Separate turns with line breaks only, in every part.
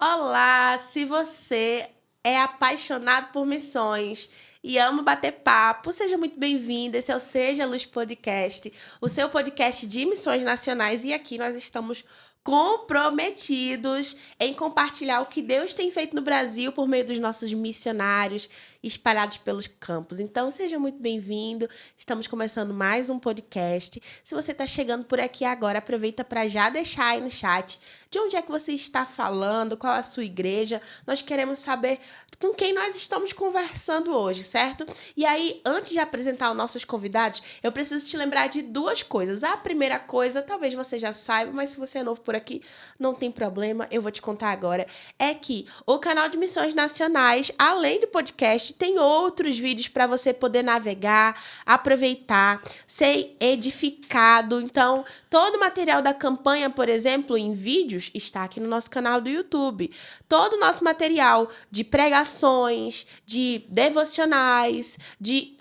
Olá, se você é apaixonado por missões e ama bater papo, seja muito bem-vindo. Esse é o Seja Luz Podcast, o seu podcast de missões nacionais. E aqui nós estamos comprometidos em compartilhar o que Deus tem feito no Brasil por meio dos nossos missionários espalhados pelos campos. Então, seja muito bem-vindo. Estamos começando mais um podcast. Se você está chegando por aqui agora, aproveita para já deixar aí no chat de onde é que você está falando, qual é a sua igreja. Nós queremos saber com quem nós estamos conversando hoje, certo? E aí, antes de apresentar os nossos convidados, eu preciso te lembrar de duas coisas. A primeira coisa, talvez você já saiba, mas se você é novo por aqui, não tem problema, eu vou te contar agora, é que o canal de Missões Nacionais, além do podcast, tem outros vídeos para você poder navegar, aproveitar, ser edificado. Então, todo o material da campanha, por exemplo, em vídeos, está aqui no nosso canal do YouTube. Todo o nosso material de pregações, de devocionais, de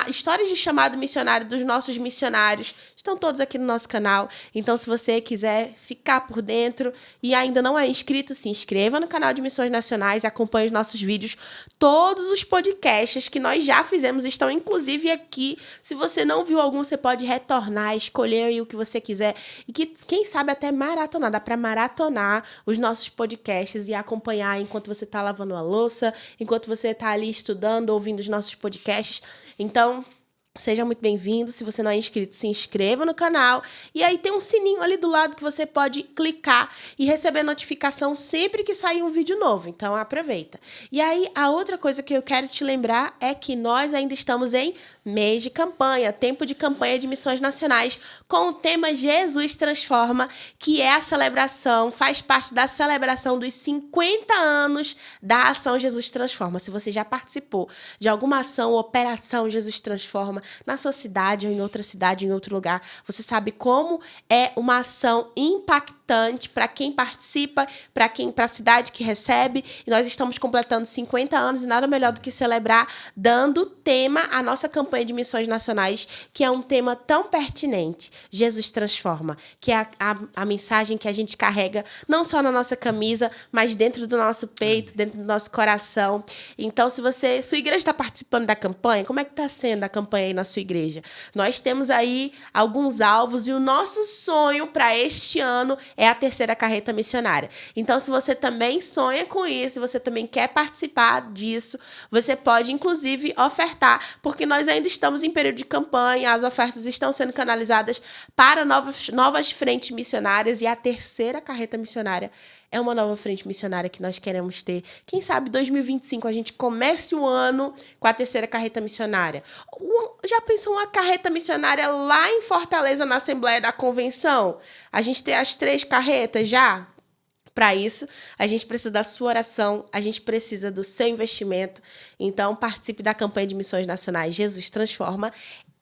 histórias de chamado missionário dos nossos missionários estão todos aqui no nosso canal. Então, se você quiser ficar por dentro e ainda não é inscrito, se inscreva no canal de Missões Nacionais e acompanhe os nossos vídeos. Todos os podcasts que nós já fizemos estão inclusive aqui. Se você não viu algum, você pode retornar, escolher aí o que você quiser e que, quem sabe, até maratonar. Dá para maratonar os nossos podcasts e acompanhar enquanto você está lavando a louça, enquanto você está ali estudando, ouvindo os nossos podcasts. Então, seja muito bem-vindo. Se você não é inscrito, se inscreva no canal. E aí tem um sininho ali do lado que você pode clicar e receber notificação sempre que sair um vídeo novo. Então, aproveita. E aí, a outra coisa que eu quero te lembrar é que nós ainda estamos em mês de campanha, tempo de campanha de missões nacionais, com o tema Jesus Transforma, que é a celebração, faz parte da celebração dos 50 anos da ação Jesus Transforma. Se você já participou de alguma ação, operação Jesus Transforma, na sua cidade ou em outra cidade, em outro lugar, você sabe como é uma ação impactante para quem participa, para a cidade que recebe. E nós estamos completando 50 anos e nada melhor do que celebrar dando tema à nossa campanha de missões nacionais, que é um tema tão pertinente. Jesus Transforma, que é a mensagem que a gente carrega não só na nossa camisa, mas dentro do nosso peito, dentro do nosso coração. Então, se sua igreja está participando da campanha, como é que está sendo a campanha aí na sua igreja? Nós temos aí alguns alvos e o nosso sonho para este ano é a terceira carreta missionária. Então, se você também sonha com isso, se você também quer participar disso, você pode, inclusive, ofertar, porque nós ainda estamos em período de campanha, as ofertas estão sendo canalizadas para novas frentes missionárias e a terceira carreta missionária é uma nova frente missionária que nós queremos ter. Quem sabe 2025 a gente comece o ano com a terceira carreta missionária. Já pensou uma carreta missionária lá em Fortaleza, na Assembleia da Convenção? A gente tem as 3 carretas já? Para isso, a gente precisa da sua oração, a gente precisa do seu investimento. Então, participe da campanha de missões nacionais Jesus Transforma.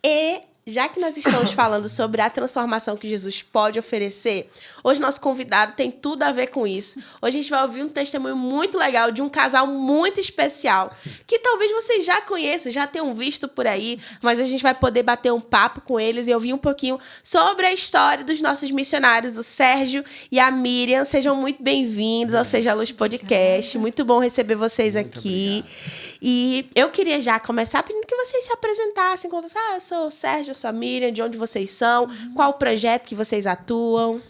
E já que nós estamos falando sobre a transformação que Jesus pode oferecer, hoje nosso convidado tem tudo a ver com isso. Hoje a gente vai ouvir um testemunho muito legal de um casal muito especial, que talvez vocês já conheçam, já tenham visto por aí, mas a gente vai poder bater um papo com eles e ouvir um pouquinho sobre a história dos nossos missionários, o Sérgio e a Miriam. Sejam muito bem-vindos ao Seja Luz Podcast. Muito bom receber vocês muito aqui. Obrigado. E eu queria já começar pedindo que vocês se apresentassem, contassem, eu sou o Sérgio, eu sou a Miriam, de onde vocês são, qual o projeto que vocês atuam.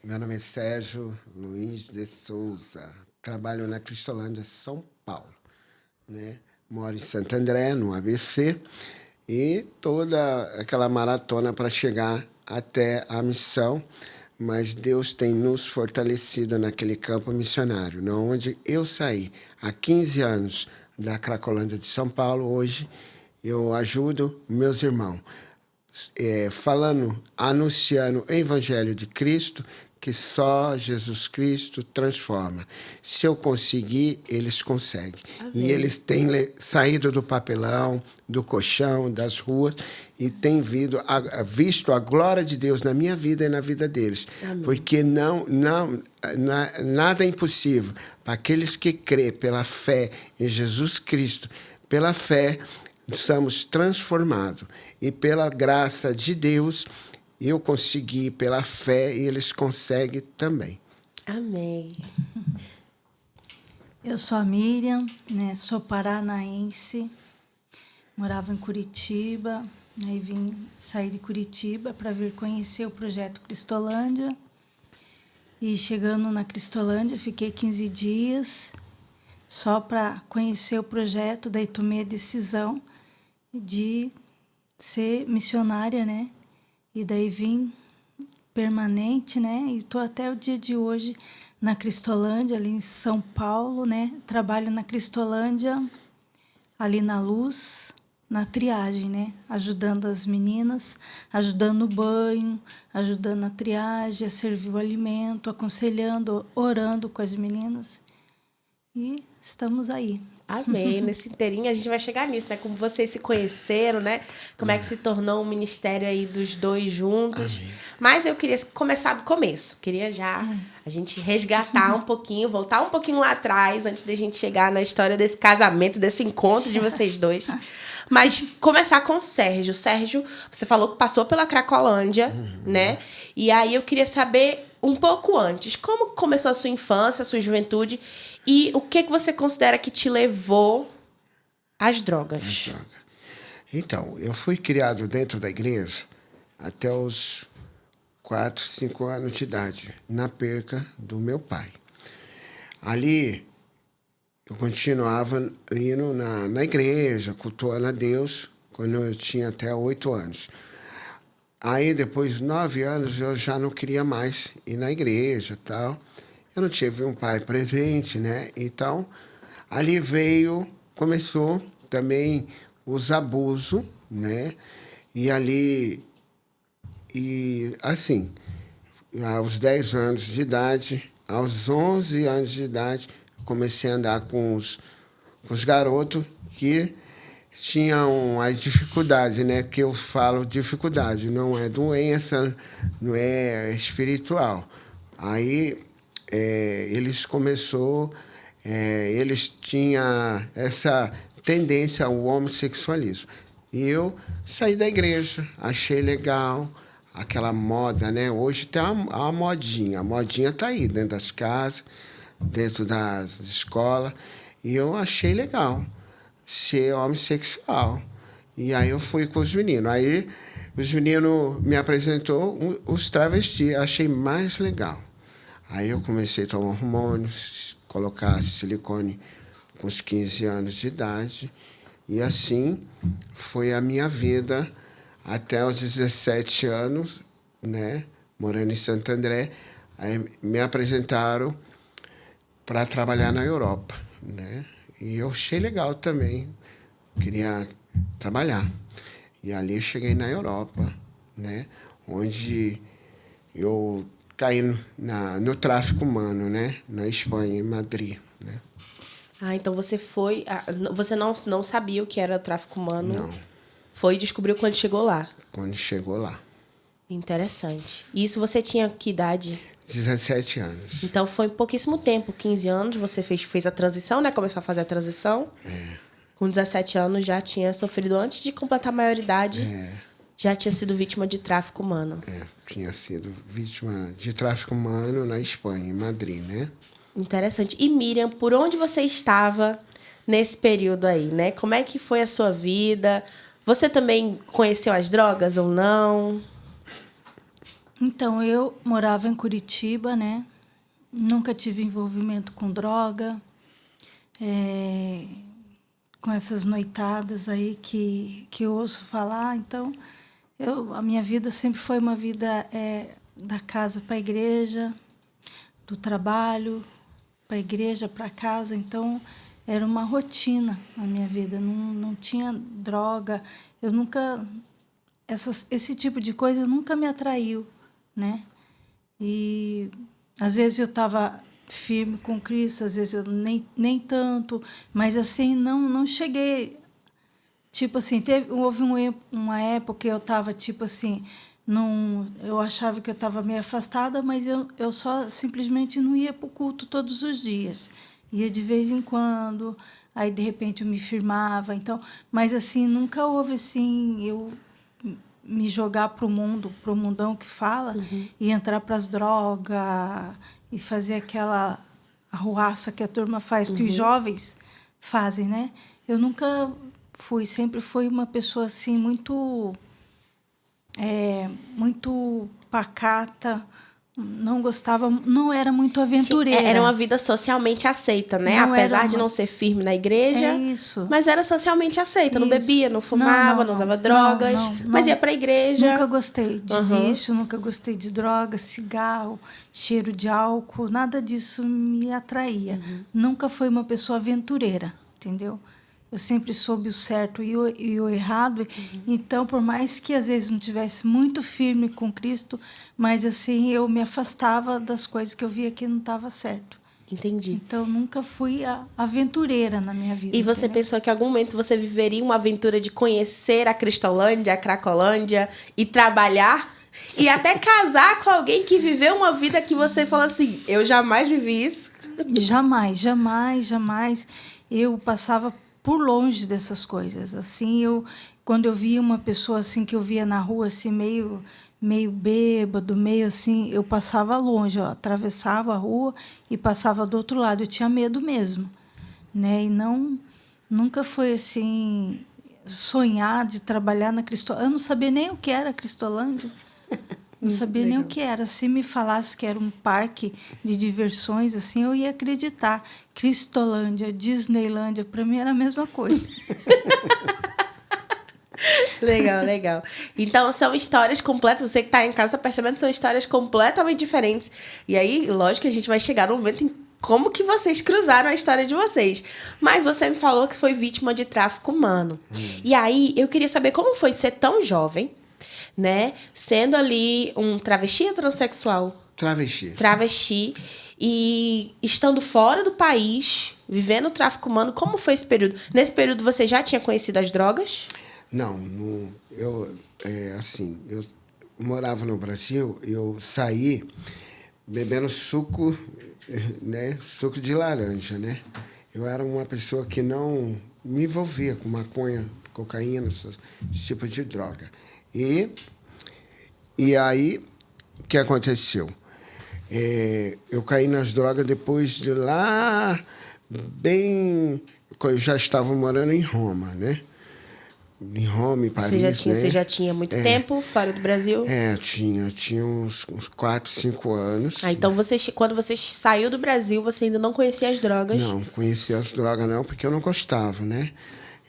Meu nome é Sérgio Luiz de Souza, trabalho na Cristolândia, São Paulo, né? Moro em Santo André, no ABC, e toda aquela maratona para chegar até a missão, mas Deus tem nos fortalecido naquele campo missionário, onde eu saí há 15 anos da Cracolândia de São Paulo. Hoje eu ajudo meus irmãos, anunciando o Evangelho de Cristo, que só Jesus Cristo transforma. Se eu conseguir, eles conseguem. Amém. E eles têm saído do papelão, do colchão, das ruas, e têm visto a glória de Deus na minha vida e na vida deles. Amém. Porque nada é impossível para aqueles que crêem pela fé em Jesus Cristo. Pela fé, somos transformados. E pela graça de Deus, eu consegui pela fé e eles conseguem também.
Amém.
Eu sou a Miriam, né? Sou paranaense, morava em Curitiba, aí vim sair de Curitiba para vir conhecer o projeto Cristolândia. E chegando na Cristolândia, fiquei 15 dias só para conhecer o projeto, daí tomei a decisão de ser missionária, né? E daí vim permanente, né? E estou até o dia de hoje na Cristolândia, ali em São Paulo, né? Trabalho na Cristolândia, ali na Luz, na triagem, né? Ajudando as meninas, ajudando no banho, ajudando na triagem, a servir o alimento, aconselhando, orando com as meninas. E estamos aí.
Amém. Nesse inteirinho a gente vai chegar nisso, né? Como vocês se conheceram, né? Como é que se tornou um ministério aí dos dois juntos. Amém. Mas eu queria começar do começo. Queria já a gente resgatar um pouquinho, voltar um pouquinho lá atrás, antes da gente chegar na história desse casamento, desse encontro de vocês dois. Mas começar com o Sérgio. O Sérgio, você falou que passou pela Cracolândia, né? E aí eu queria saber um pouco antes, como começou a sua infância, a sua juventude, e o que você considera que te levou às drogas?
Então, eu fui criado dentro da igreja até os 4, 5 anos de idade, na perca do meu pai. Ali, eu continuava indo na igreja, cultuando a Deus, quando eu tinha até 8 anos. Aí, depois de 9 anos, eu já não queria mais ir na igreja e tal. Eu não tive um pai presente, né? Então, ali começou também os abusos, né? E ali, assim, aos 10 anos de idade, aos 11 anos de idade, eu comecei a andar com os garotos que tinham as dificuldades, né? Que eu falo dificuldade, não é doença, não é espiritual. Aí eles tinham essa tendência ao homossexualismo. E eu saí da igreja, achei legal aquela moda, né? Hoje tem a modinha está aí dentro das casas, dentro das escolas, e eu achei legal ser homossexual. E aí eu fui com os meninos. Aí os meninos me apresentou os travestis, achei mais legal. Aí eu comecei a tomar hormônios, colocar silicone com os 15 anos de idade. E assim foi a minha vida até os 17 anos, né? Morando em Santo André. Aí me apresentaram para trabalhar na Europa, né? E eu achei legal também, queria trabalhar. E ali eu cheguei na Europa, né? Onde eu caí no tráfico humano, né? Na Espanha, em Madrid, né?
Ah, então você foi... Você não sabia o que era tráfico humano?
Não.
Foi e descobriu quando chegou lá.
Quando chegou lá.
Interessante. E isso você tinha que idade?
17 anos.
Então foi pouquíssimo tempo, 15 anos, você fez a transição, né? Começou a fazer a transição. Com 17 anos já tinha sofrido, antes de completar a maioridade, já tinha sido vítima de tráfico humano.
Tinha sido vítima de tráfico humano na Espanha, em Madrid, né?
Interessante. E Miriam, por onde você estava nesse período aí, né? Como é que foi a sua vida? Você também conheceu as drogas ou não?
Então, eu morava em Curitiba, né? Nunca tive envolvimento com droga, com essas noitadas aí que eu ouço falar. Então, a minha vida sempre foi uma vida da casa para a igreja, do trabalho para a igreja, para casa. Então, era uma rotina na minha vida. Não tinha droga. Eu nunca... Esse tipo de coisa nunca me atraiu, né? E às vezes eu estava firme com Cristo, às vezes eu nem tanto, mas assim não cheguei, tipo assim, houve uma época que eu estava tipo assim, eu achava que eu estava meio afastada, mas eu só simplesmente não ia para o culto todos os dias, ia de vez em quando, aí de repente eu me firmava, então, mas assim nunca houve assim eu me jogar pro mundão que fala, e entrar para as drogas e fazer aquela arruaça que a turma faz, que os jovens fazem, né? Eu nunca sempre fui uma pessoa assim muito pacata, não gostava, não era muito aventureira.
Sim, era uma vida socialmente aceita, né?
Não
Apesar de não ser firme na igreja.
É isso.
Mas era socialmente aceita. Não
Isso.
bebia, não fumava, não usava drogas. Mas ia para a igreja.
Nunca gostei de vício, nunca gostei de droga, cigarro, cheiro de álcool. Nada disso me atraía. Nunca fui uma pessoa aventureira, entendeu? Eu sempre soube o certo e o errado. Então, por mais que às vezes não tivesse muito firme com Cristo, mas assim, eu me afastava das coisas que eu via que não estava certo.
Entendi.
Então, nunca fui aventureira na minha vida.
E você pensou que em algum momento você viveria uma aventura de conhecer a Cristolândia, a Cracolândia e trabalhar e até casar com alguém que viveu uma vida que você falou assim, eu jamais vivi isso?
Jamais, jamais, jamais. Eu passava por longe dessas coisas. Assim, quando eu via uma pessoa assim que eu via na rua assim meio bêbado, meio assim, eu passava longe, ó, atravessava a rua e passava do outro lado. Eu tinha medo mesmo, né? E nunca foi assim sonhar de trabalhar na Cristolândia. Eu não sabia nem o que era a Cristolândia. Não sabia nem o que era. Se me falasse que era um parque de diversões, assim, eu ia acreditar. Cristolândia, Disneylândia, para mim era a mesma coisa.
Legal, legal. Então, são histórias completas. Você que está em casa percebendo, são histórias completamente diferentes. E aí, lógico que a gente vai chegar no momento em como que vocês cruzaram a história de vocês. Mas você me falou que foi vítima de tráfico humano. E aí, eu queria saber como foi ser tão jovem, né? Sendo ali um travesti ou transexual? Travesti. E estando fora do país, vivendo o tráfico humano, como foi esse período? Nesse período, você já tinha conhecido as drogas?
Não, eu morava no Brasil, eu saí bebendo suco, né? Suco de laranja, né? Eu era uma pessoa que não me envolvia com maconha, cocaína, esse tipo de droga. E aí, o que aconteceu? Eu caí nas drogas depois de lá, eu já estava morando em Roma, né? Em Roma, em Paris,
Você já tinha muito tempo fora do Brasil?
Tinha uns 4, 5 anos.
Então, quando você saiu do Brasil, você ainda não conhecia as drogas?
Não, conhecia as drogas não, porque eu não gostava, né?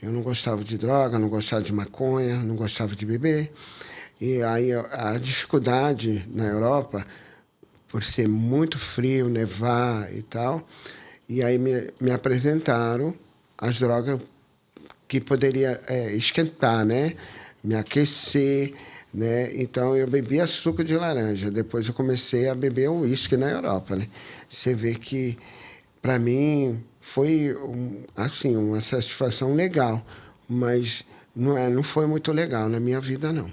Eu não gostava de droga, não gostava de maconha, não gostava de beber. E aí a dificuldade na Europa, por ser muito frio, nevar e tal, e aí me apresentaram as drogas que poderia esquentar, né? Me aquecer, né? Então, eu bebia suco de laranja. Depois, eu comecei a beber uísque na Europa, né? Você vê que, para mim, foi uma satisfação legal. Mas não foi muito legal na minha vida, não.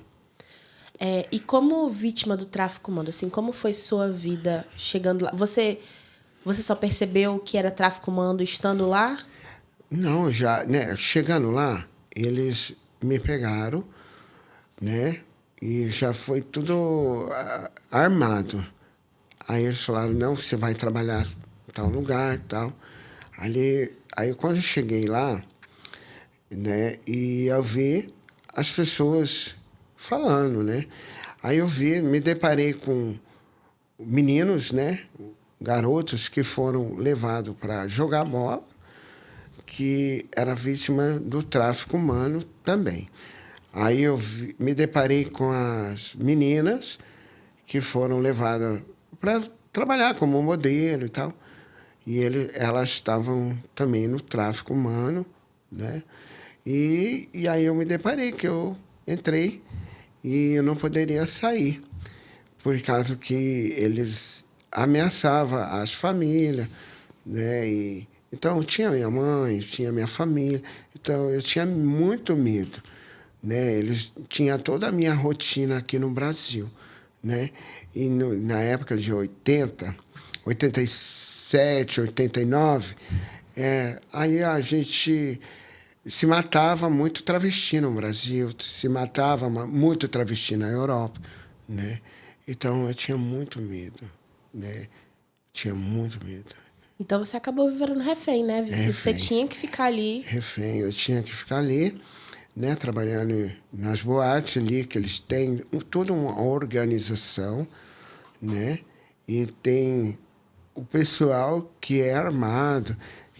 E como vítima do tráfico humano, assim, como foi sua vida chegando lá? Você só percebeu que era tráfico humano estando lá?
Não, já, né, chegando lá, eles me pegaram, né, e já foi tudo armado. Aí eles falaram, não, você vai trabalhar em tal lugar, tal. Aí quando eu cheguei lá, né, e eu vi as pessoas falando, né. Aí eu me deparei com meninos, né, garotos que foram levados para jogar bola, que era vítima do tráfico humano também. Aí me deparei com as meninas que foram levadas para trabalhar como modelo e tal. E elas estavam também no tráfico humano, né? E aí eu me deparei que eu entrei e eu não poderia sair, por causa que eles ameaçavam as famílias, né? Então, tinha minha mãe, tinha minha família, então eu tinha muito medo, né? Eles tinham toda a minha rotina aqui no Brasil, né? E na época de 87, 89, aí a gente se matava muito travesti no Brasil, se matava muito travesti na Europa, né? Então, eu tinha muito medo, né? Tinha muito medo.
Então você acabou vivendo refém, né?
Refém.
Você tinha que ficar ali.
Refém, eu tinha que ficar ali, né? Trabalhando nas boates ali, que eles têm toda uma organização, né? E tem o pessoal que é armado,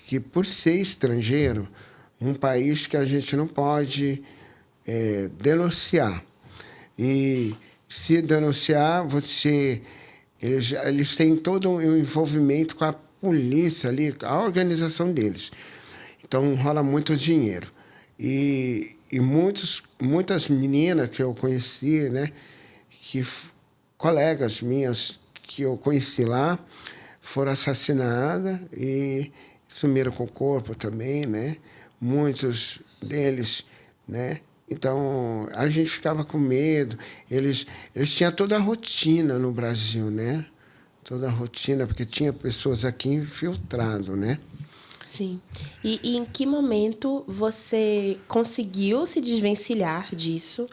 que por ser estrangeiro, um país que a gente não pode denunciar. E se denunciar, eles têm todo um envolvimento com a polícia ali, a organização deles. Então, rola muito dinheiro. E muitas meninas que eu conheci, né, colegas minhas que eu conheci lá, foram assassinadas e sumiram com o corpo também, né? Muitos deles, né? Então, a gente ficava com medo. Eles tinham toda a rotina no Brasil, né? Toda a rotina, porque tinha pessoas aqui infiltrado, né?
Sim. E em que momento você conseguiu se desvencilhar disso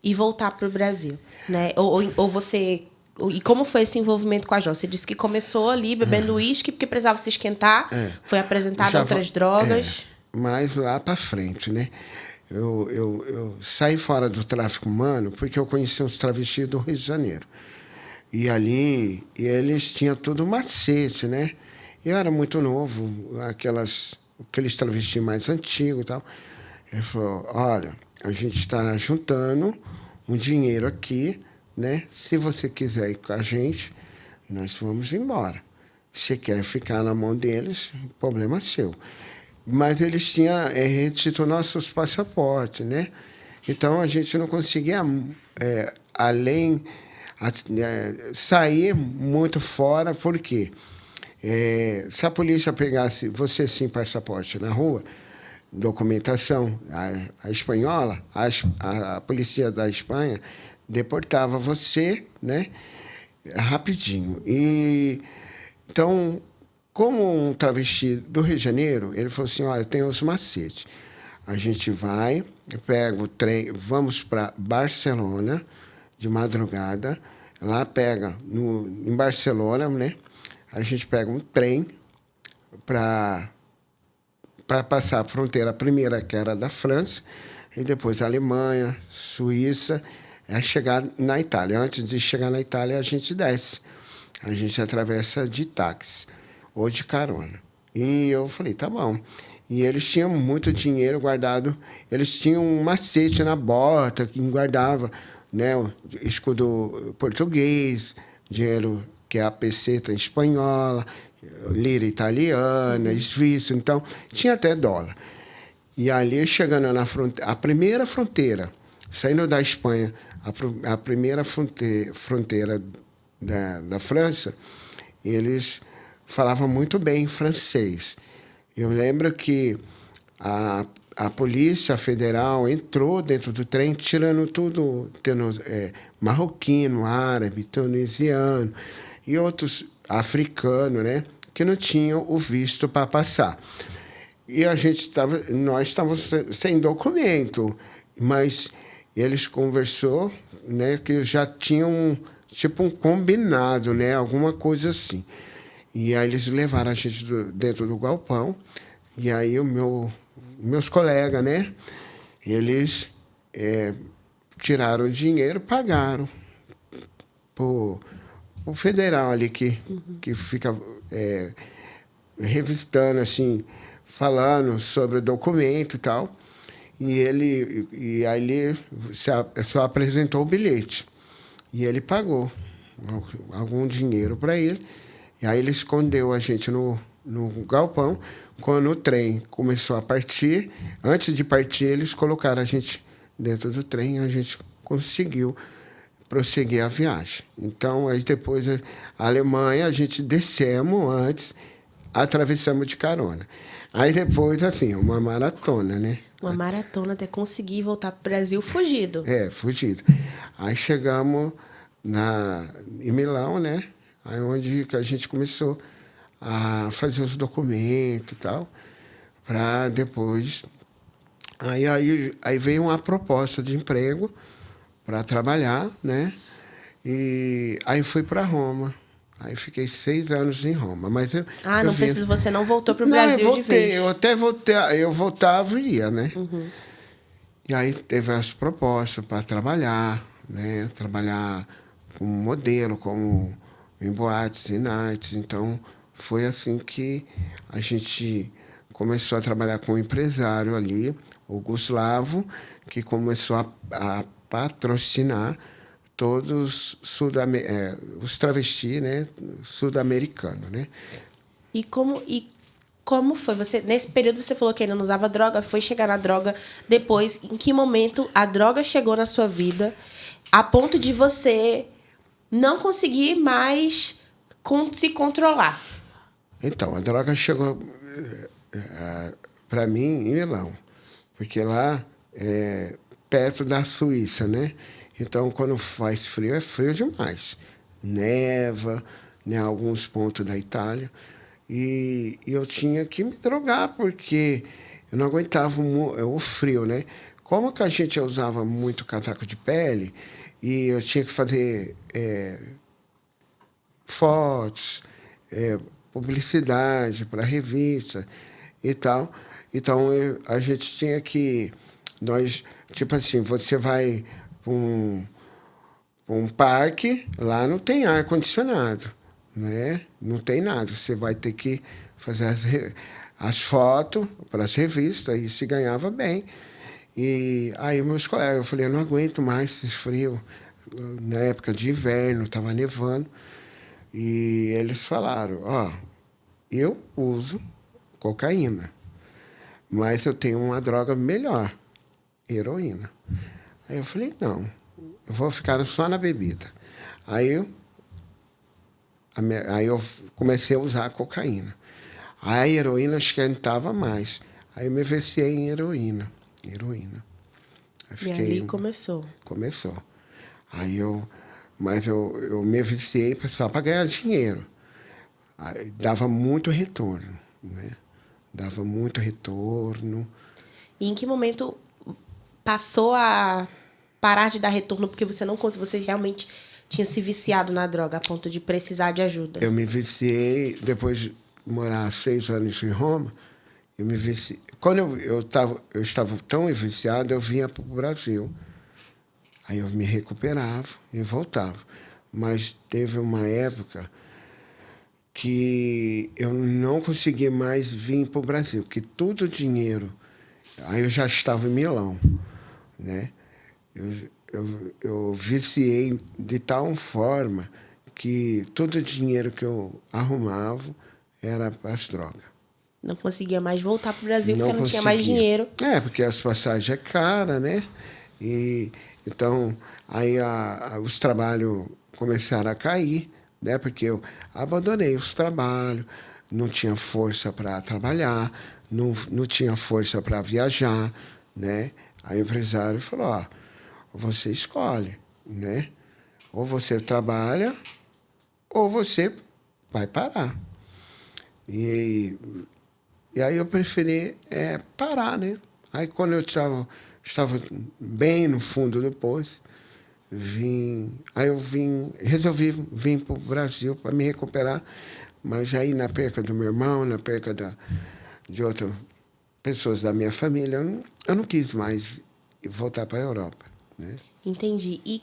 e voltar para o Brasil, né? Ou você... E como foi esse envolvimento com a Jó? Você disse que começou ali bebendo uísque porque precisava se esquentar, foi apresentado a outras drogas.
Mas lá para frente, né? Eu saí fora do tráfico humano porque eu conheci uns travestis do Rio de Janeiro. E ali, eles tinham todo um macete, né? Eu era muito novo, aqueles travestis mais antigos e tal. Ele falou, olha, a gente está juntando um dinheiro aqui, né? Se você quiser ir com a gente, nós vamos embora. Se quer ficar na mão deles, problema seu. Mas eles tinham retido nossos passaportes, né? Então, a gente não conseguia, sair muito fora, por quê? Se a polícia pegasse você sem passaporte na rua, documentação, a espanhola, a polícia da Espanha deportava você, né, rapidinho. Então, como um travesti do Rio de Janeiro, ele falou assim, olha, tem os macetes. A gente vai, pega o trem, vamos para Barcelona de madrugada, lá pega, em Barcelona, né, a gente pega um trem para passar a fronteira, a primeira que era da França, e depois a Alemanha, Suíça, chegar na Itália. Antes de chegar na Itália, a gente desce. A gente atravessa de táxi ou de carona. E eu falei, tá bom. E eles tinham muito dinheiro guardado. Eles tinham um macete na bota que guardava, né, o escudo português, dinheiro que é a peseta espanhola, lira italiana, suíço. Então, tinha até dólar. E ali, chegando na fronteira, a primeira fronteira, saindo da Espanha, a primeira fronteira da França, eles falavam muito bem francês. Eu lembro que a Polícia Federal entrou dentro do trem, tirando tudo, tendo marroquino, árabe, tunisiano e outros africanos, né, que não tinham o visto para passar. E nós estávamos sem documento, mas eles conversou, né, que já tinham tipo um combinado, né, alguma coisa assim. E aí eles levaram a gente dentro do galpão, e aí meus colegas, né, eles tiraram o dinheiro, pagaram o federal ali que fica revistando, assim, falando sobre o documento e tal. E aí ele só apresentou o bilhete. E ele pagou algum dinheiro para ele. E aí ele escondeu a gente no galpão. Quando o trem começou a partir, antes de partir, eles colocaram a gente dentro do trem e a gente conseguiu prosseguir a viagem. Então, aí depois, a Alemanha, a gente descemos antes, atravessamos de carona. Aí depois, assim, uma maratona, né?
Uma maratona até conseguir voltar para o Brasil fugido.
Fugido. Aí chegamos em Milão, né? Aí onde que a gente começou a fazer os documentos e tal, para depois... Aí veio uma proposta de emprego para trabalhar, né? E aí fui para Roma. Aí fiquei 6 anos em Roma. Mas
você não voltou para o Brasil
eu voltei,
de vez?
Eu até voltei, eu voltava e ia, né? Uhum. E aí teve as propostas para trabalhar, né? Trabalhar como modelo, como em boates e nights. Então, foi assim que a gente começou a trabalhar com um empresário ali, o Guslavo, que começou a patrocinar todos os travestis, né, sul-americanos, né?
E como foi? Nesse período você falou que ainda não usava droga, foi chegar na droga depois. Em que momento a droga chegou na sua vida a ponto de você não conseguir mais se controlar?
Então, a droga chegou para mim em Milão, porque lá é perto da Suíça, né? Então, quando faz frio, é frio demais. Neva, né, alguns pontos da Itália. E eu tinha que me drogar, porque eu não aguentava o frio, né? Como que a gente usava muito casaco de pele, e eu tinha que fazer fotos, publicidade para revista e tal. Então, a gente tinha que... tipo assim, você vai para um parque, lá não tem ar-condicionado, né? Não tem nada. Você vai ter que fazer as fotos para as revistas, e se ganhava bem. E aí meus colegas, eu falei, eu não aguento mais esse frio. Na época de inverno, estava nevando. E eles falaram, eu uso cocaína, mas eu tenho uma droga melhor, heroína. Aí eu falei, não, eu vou ficar só na bebida. Aí eu comecei a usar a cocaína. Aí a heroína esquentava mais. Aí eu me viciei em heroína.
E ali começou.
Começou. Mas eu me viciei só para ganhar dinheiro. Aí dava muito retorno, né? Dava muito retorno.
E em que momento passou a parar de dar retorno porque você não conseguiu, você realmente tinha se viciado na droga a ponto de precisar de ajuda?
Eu me viciei, depois de morar 6 anos em Roma, eu me viciei. Quando eu estava tão viciado, eu vinha para o Brasil. Aí eu me recuperava e voltava. Mas teve uma época que eu não conseguia mais vir para o Brasil, porque todo o dinheiro... Aí eu já estava em Milão, né? Eu viciei de tal forma que todo o dinheiro que eu arrumava era para as drogas.
Não conseguia mais voltar para o Brasil porque não tinha mais dinheiro.
Porque as passagens é cara, né? Então, aí os trabalhos começaram a cair, né? Porque eu abandonei os trabalhos, não tinha força para trabalhar, não tinha força para viajar, né? Aí o empresário falou, ó, você escolhe, né? Ou você trabalha, ou você vai parar. E aí eu preferi parar, né? Aí quando eu estava bem no fundo do poço, resolvi vir para o Brasil para me recuperar, mas aí na perca do meu irmão, na perca de outras pessoas da minha família, eu não quis mais voltar para a Europa, né?
Entendi. E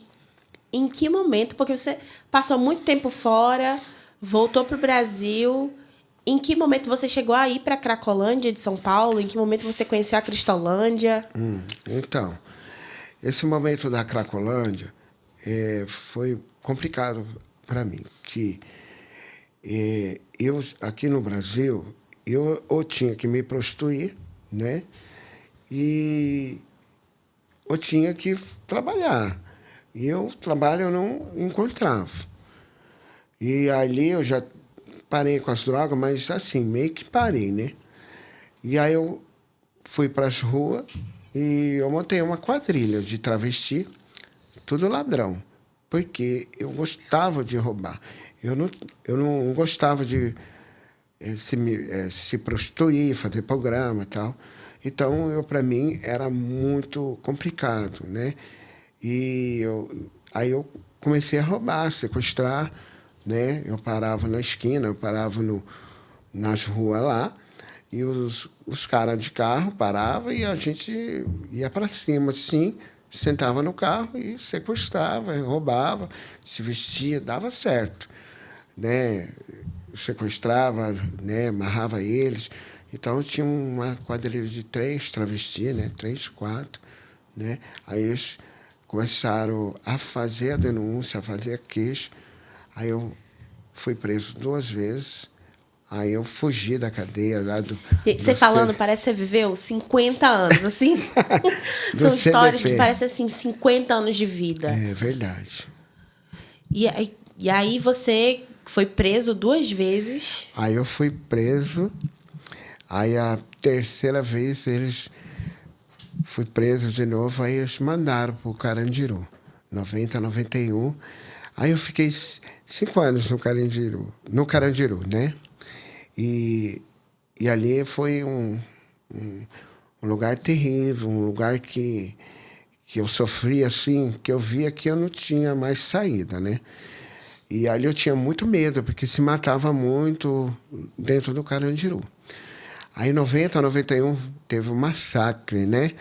em que momento, porque você passou muito tempo fora, voltou para o Brasil, em que momento você chegou a ir para a Cracolândia de São Paulo? Em que momento você conheceu a Cristolândia?
Então, esse momento da Cracolândia foi complicado para mim, que eu, aqui no Brasil, eu ou tinha que me prostituir, né? Eu tinha que trabalhar. E trabalho eu não encontrava. E ali eu já parei com as drogas, mas assim, meio que parei, né? E aí eu fui para as ruas e eu montei uma quadrilha de travesti, tudo ladrão, porque eu gostava de roubar. Eu não gostava de se prostituir, fazer programa e tal. Então, para mim, era muito complicado, né? Aí eu comecei a roubar, sequestrar, né? Eu parava na esquina, eu parava nas ruas lá, e os caras de carro paravam e a gente ia para cima, assim, sentava no carro e sequestrava, roubava, se vestia, dava certo, né? Sequestrava, né? Amarrava eles. Então, eu tinha uma quadrilha de 3 travestis, né? 3, 4, né? Aí eles começaram a fazer a denúncia, a fazer a queixa. Aí eu fui preso 2 vezes. Aí eu fugi da cadeia lá do...
Você falando, parece que você viveu 50 anos, assim. São histórias que parecem, assim, 50 anos de vida.
É verdade.
E aí você foi preso 2 vezes.
Aí eu fui preso. Aí a terceira vez fui preso de novo, aí eles mandaram para o Carandiru, 90, 91. Aí eu fiquei 5 anos no Carandiru, né? E ali foi um lugar terrível, um lugar que eu sofri assim, que eu via que eu não tinha mais saída, né? E ali eu tinha muito medo, porque se matava muito dentro do Carandiru. Aí, em 90, 91, teve um massacre, né?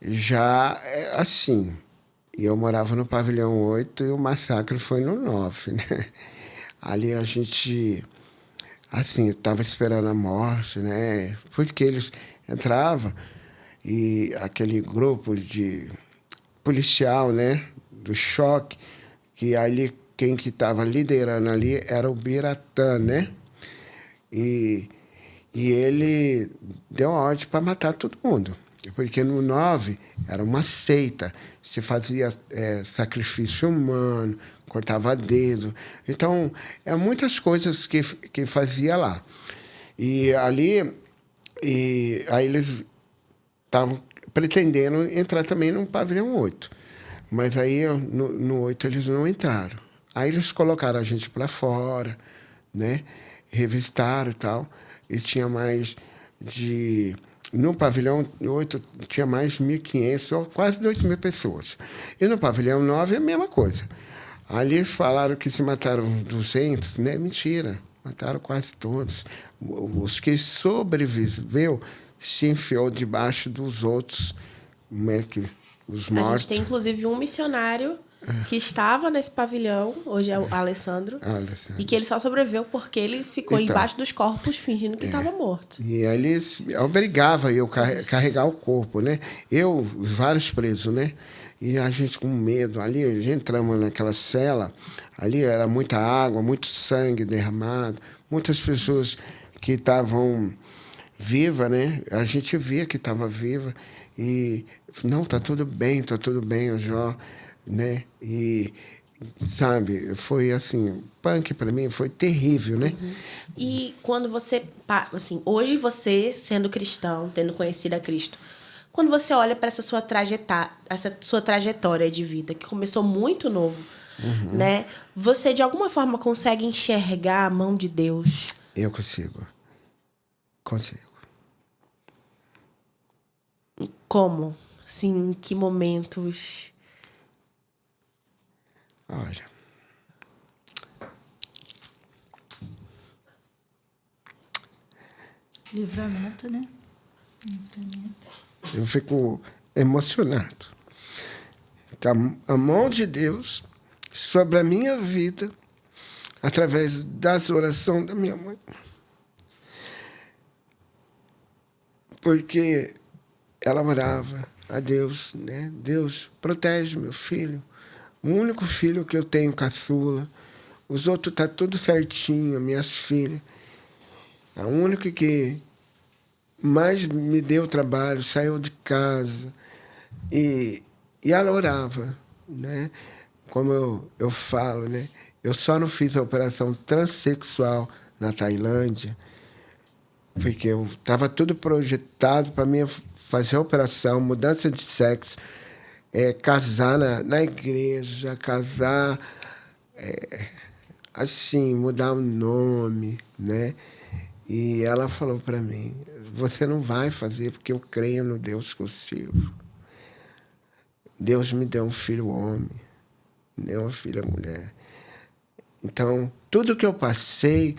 Já assim, eu morava no pavilhão 8 e o massacre foi no 9, né? Ali a gente, assim, estava esperando a morte, né? Porque eles entravam e aquele grupo de policial, né? Do choque, que ali quem que estava liderando ali era o Biratã, né? E ele deu a ordem para matar todo mundo. Porque no 9 era uma seita. Se fazia sacrifício humano, cortava dedo. Então, muitas coisas que fazia lá. E ali, aí eles estavam pretendendo entrar também no pavilhão 8. Mas aí, no 8, eles não entraram. Aí eles colocaram a gente para fora, né? Revistaram e tal. E tinha mais de... No pavilhão 8 tinha mais de 1.500, ou quase 2.000 pessoas. E no pavilhão 9 é a mesma coisa. Ali falaram que se mataram 200, né? Mentira, mataram quase todos. Os que sobreviveu se enfiou debaixo dos outros, né? Os mortos.
A gente tem, inclusive, um missionário que estava nesse pavilhão, hoje é o Alessandro, e que ele só sobreviveu porque ele ficou embaixo dos corpos fingindo que estava morto.
E eles obrigavam eu a carregar o corpo, né? Vários presos, né? E a gente com medo. Ali, a gente entramos naquela cela, ali era muita água, muito sangue derramado, muitas pessoas que estavam vivas, né? A gente via que estava viva e, não, tá tudo bem, o Jó, né? E, sabe, foi assim, punk para mim, foi terrível, né?
E quando você, assim, hoje você, sendo cristão, tendo conhecido a Cristo, quando você olha para essa sua trajetória de vida, que começou muito novo, né? Você, de alguma forma, consegue enxergar a mão de Deus?
Eu consigo. Consigo.
Como? Assim, em que momentos?
Olha.
Livramento, né? Livramento.
Eu fico emocionado. A mão de Deus sobre a minha vida, através das orações da minha mãe. Porque ela orava a Deus, né? Deus, protege meu filho. O único filho que eu tenho, caçula. Os outros tá tudo certinho, minhas filhas. A única que mais me deu trabalho, saiu de casa. E ela orava, né? Como eu falo, né? Eu só não fiz a operação transexual na Tailândia, porque eu estava tudo projetado para mim fazer a operação, mudança de sexo, casar na igreja, casar, assim, mudar o nome, né? E ela falou para mim, você não vai fazer porque eu creio no Deus que eu sirvo. Deus me deu um filho homem, nem uma filha mulher. Então, tudo que eu passei,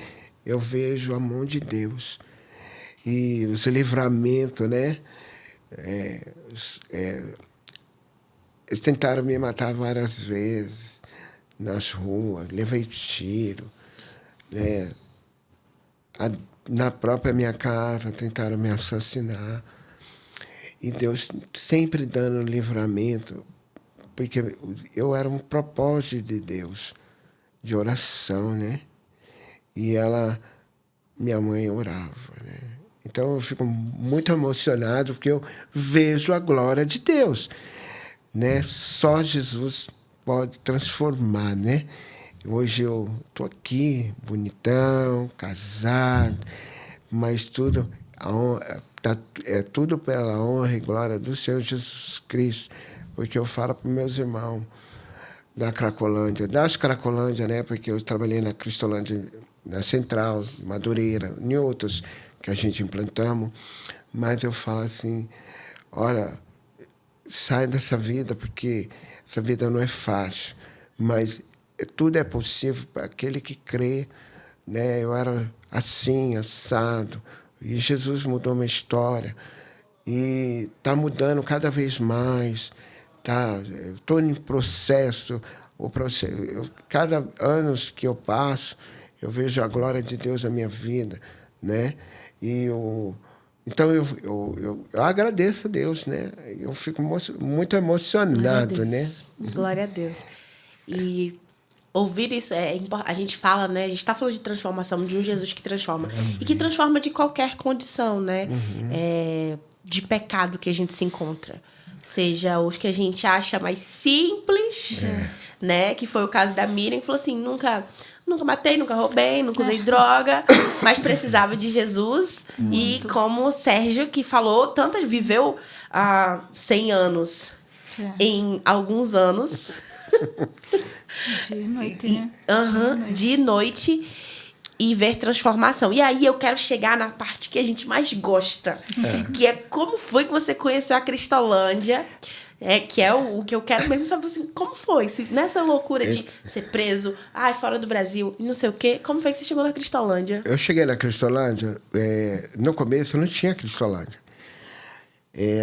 eu vejo a mão de Deus. E os livramentos, né? Eles tentaram me matar várias vezes nas ruas, levei tiro, né? Na própria minha casa tentaram me assassinar. E Deus sempre dando livramento, porque eu era um propósito de Deus, de oração, né? E minha mãe orava, né? Então eu fico muito emocionado porque eu vejo a glória de Deus, né? Só Jesus pode transformar, né? Hoje eu tô aqui, bonitão, casado, mas tudo é tudo pela honra e glória do Senhor Jesus Cristo, porque eu falo para meus irmãos das Cracolândia, né? Porque eu trabalhei na Cristolândia, na Central, Madureira, em outros que a gente implantamos, mas eu falo assim, olha, sai dessa vida, porque essa vida não é fácil, mas tudo é possível para aquele que crê, né? Eu era assim, assado, e Jesus mudou minha história. E está mudando cada vez mais. Estou em processo. Cada ano que eu passo, eu vejo a glória de Deus na minha vida, né? Então, eu agradeço a Deus, né? Eu fico muito emocionado, né?
Glória a Deus. E ouvir isso é importante. A gente fala, né? A gente está falando de transformação, de um Jesus que transforma. E que transforma de qualquer condição, né? De pecado que a gente se encontra. Seja os que a gente acha mais simples, né? Que foi o caso da Miriam, que falou assim, nunca matei, nunca roubei, nunca usei droga, mas precisava de Jesus. Muito. E como o Sérgio, que falou, viveu 100 anos em alguns anos.
De noite, né?
De noite e ver transformação. E aí eu quero chegar na parte que a gente mais gosta, que é como foi que você conheceu a Cristolândia, que é o que eu quero mesmo saber assim, como foi? Nessa loucura de ser preso, fora do Brasil, e não sei o quê, como foi que você chegou na Cristolândia?
Eu cheguei na Cristolândia, no começo não tinha Cristolândia.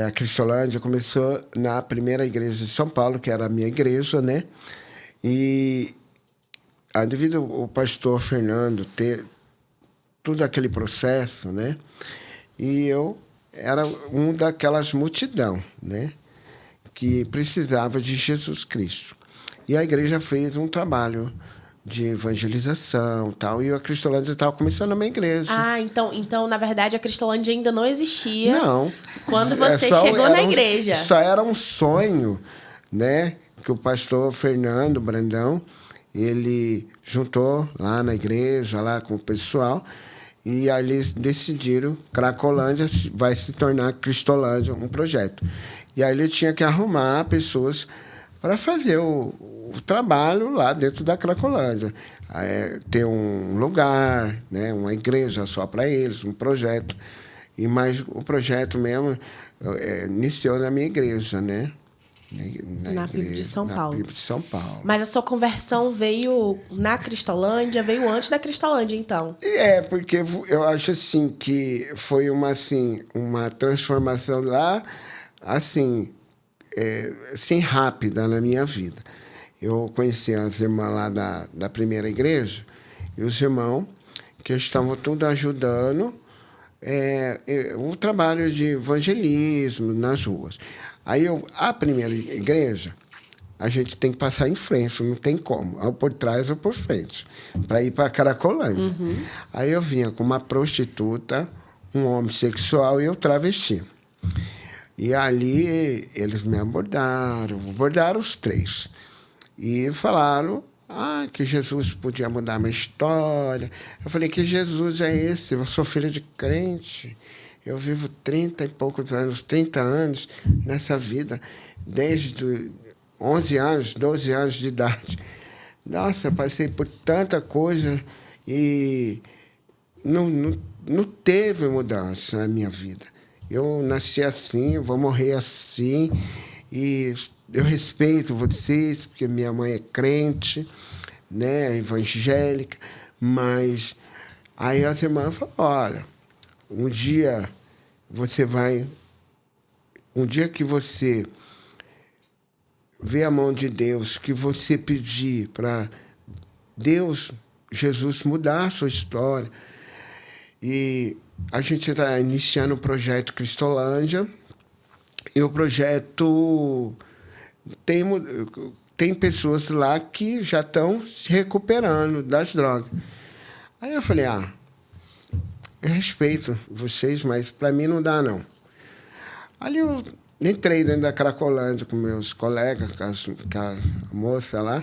A Cristolândia começou na primeira igreja de São Paulo, que era a minha igreja, né? E devido ao pastor Fernando ter todo aquele processo, né? E eu era um daquelas multidão, né? Que precisava de Jesus Cristo. E a igreja fez um trabalho de evangelização tal, e a Cristolândia estava começando a minha igreja.
Então, na verdade, a Cristolândia ainda não existia.
Não.
Quando você chegou na igreja.
Só era um sonho, né? Que o pastor Fernando Brandão, ele juntou lá na igreja, lá com o pessoal, e aí eles decidiram Cracolândia vai se tornar Cristolândia, um projeto. E aí ele tinha que arrumar pessoas para fazer o trabalho lá dentro da Cracolândia. Ter um lugar, né, uma igreja só para eles, um projeto. Mas o projeto mesmo iniciou na minha igreja, né?
Na PIB de São Paulo.
Na PIB de São Paulo.
Mas a sua conversão veio na Cristolândia, veio antes da Cristolândia, então?
Porque eu acho assim que foi uma transformação lá, assim rápida na minha vida. Eu conheci as irmãs lá da primeira igreja, e os irmãos que estavam tudo ajudando o trabalho de evangelismo nas ruas. Aí, a primeira igreja, a gente tem que passar em frente, não tem como, ou por trás ou por frente, para ir para Cracolândia. Uhum. Aí eu vinha com uma prostituta, um homossexual e eu travesti. E ali eles me abordaram os três. E falaram que Jesus podia mudar a minha história. Eu falei, que Jesus é esse? Eu sou filho de crente. Eu vivo 30 anos nessa vida, desde 11 anos, 12 anos de idade. Nossa, passei por tanta coisa e não teve mudança na minha vida. Eu nasci assim, vou morrer assim, e eu respeito vocês, porque minha mãe é crente, né, evangélica, mas aí as irmãs falaram, olha, um dia que você vê a mão de Deus, que você pedir para Deus, Jesus, mudar a sua história. E a gente está iniciando o projeto Cristolândia, e o projeto tem pessoas lá que já estão se recuperando das drogas. Aí eu falei, eu respeito vocês, mas para mim não dá, não. Ali eu entrei dentro da Cracolândia com meus colegas, com a moça lá.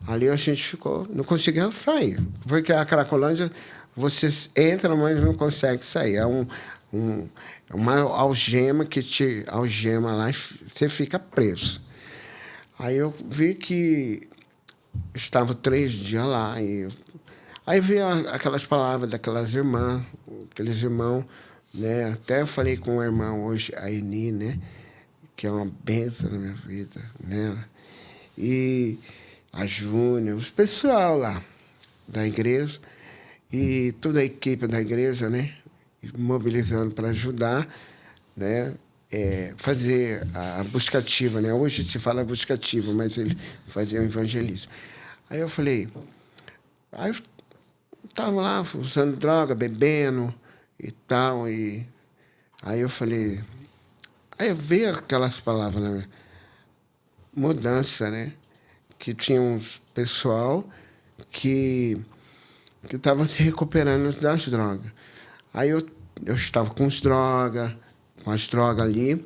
Ali a gente ficou, não conseguia sair. Porque a Cracolândia, você entra, mas não consegue sair. É uma algema que te algema lá e você fica preso. Aí eu vi que estava 3 dias lá. Aí veio aquelas palavras daquelas irmãs, aqueles irmãos, né? Até eu falei com uma irmã hoje, a Eni, né? Que é uma bênção na minha vida, né? E a Júnior, os pessoal lá da igreja e toda a equipe da igreja, né? Mobilizando para ajudar, né? Fazer a buscativa, né? Hoje se fala buscativa, mas ele fazia o evangelismo. Aí eu falei... Aí eu estava lá usando droga, bebendo e tal, e aí eu falei... Aí eu vi aquelas palavras, né? Mudança, né? Que tinha um pessoal que estava se recuperando das drogas. Aí eu estava com as drogas ali,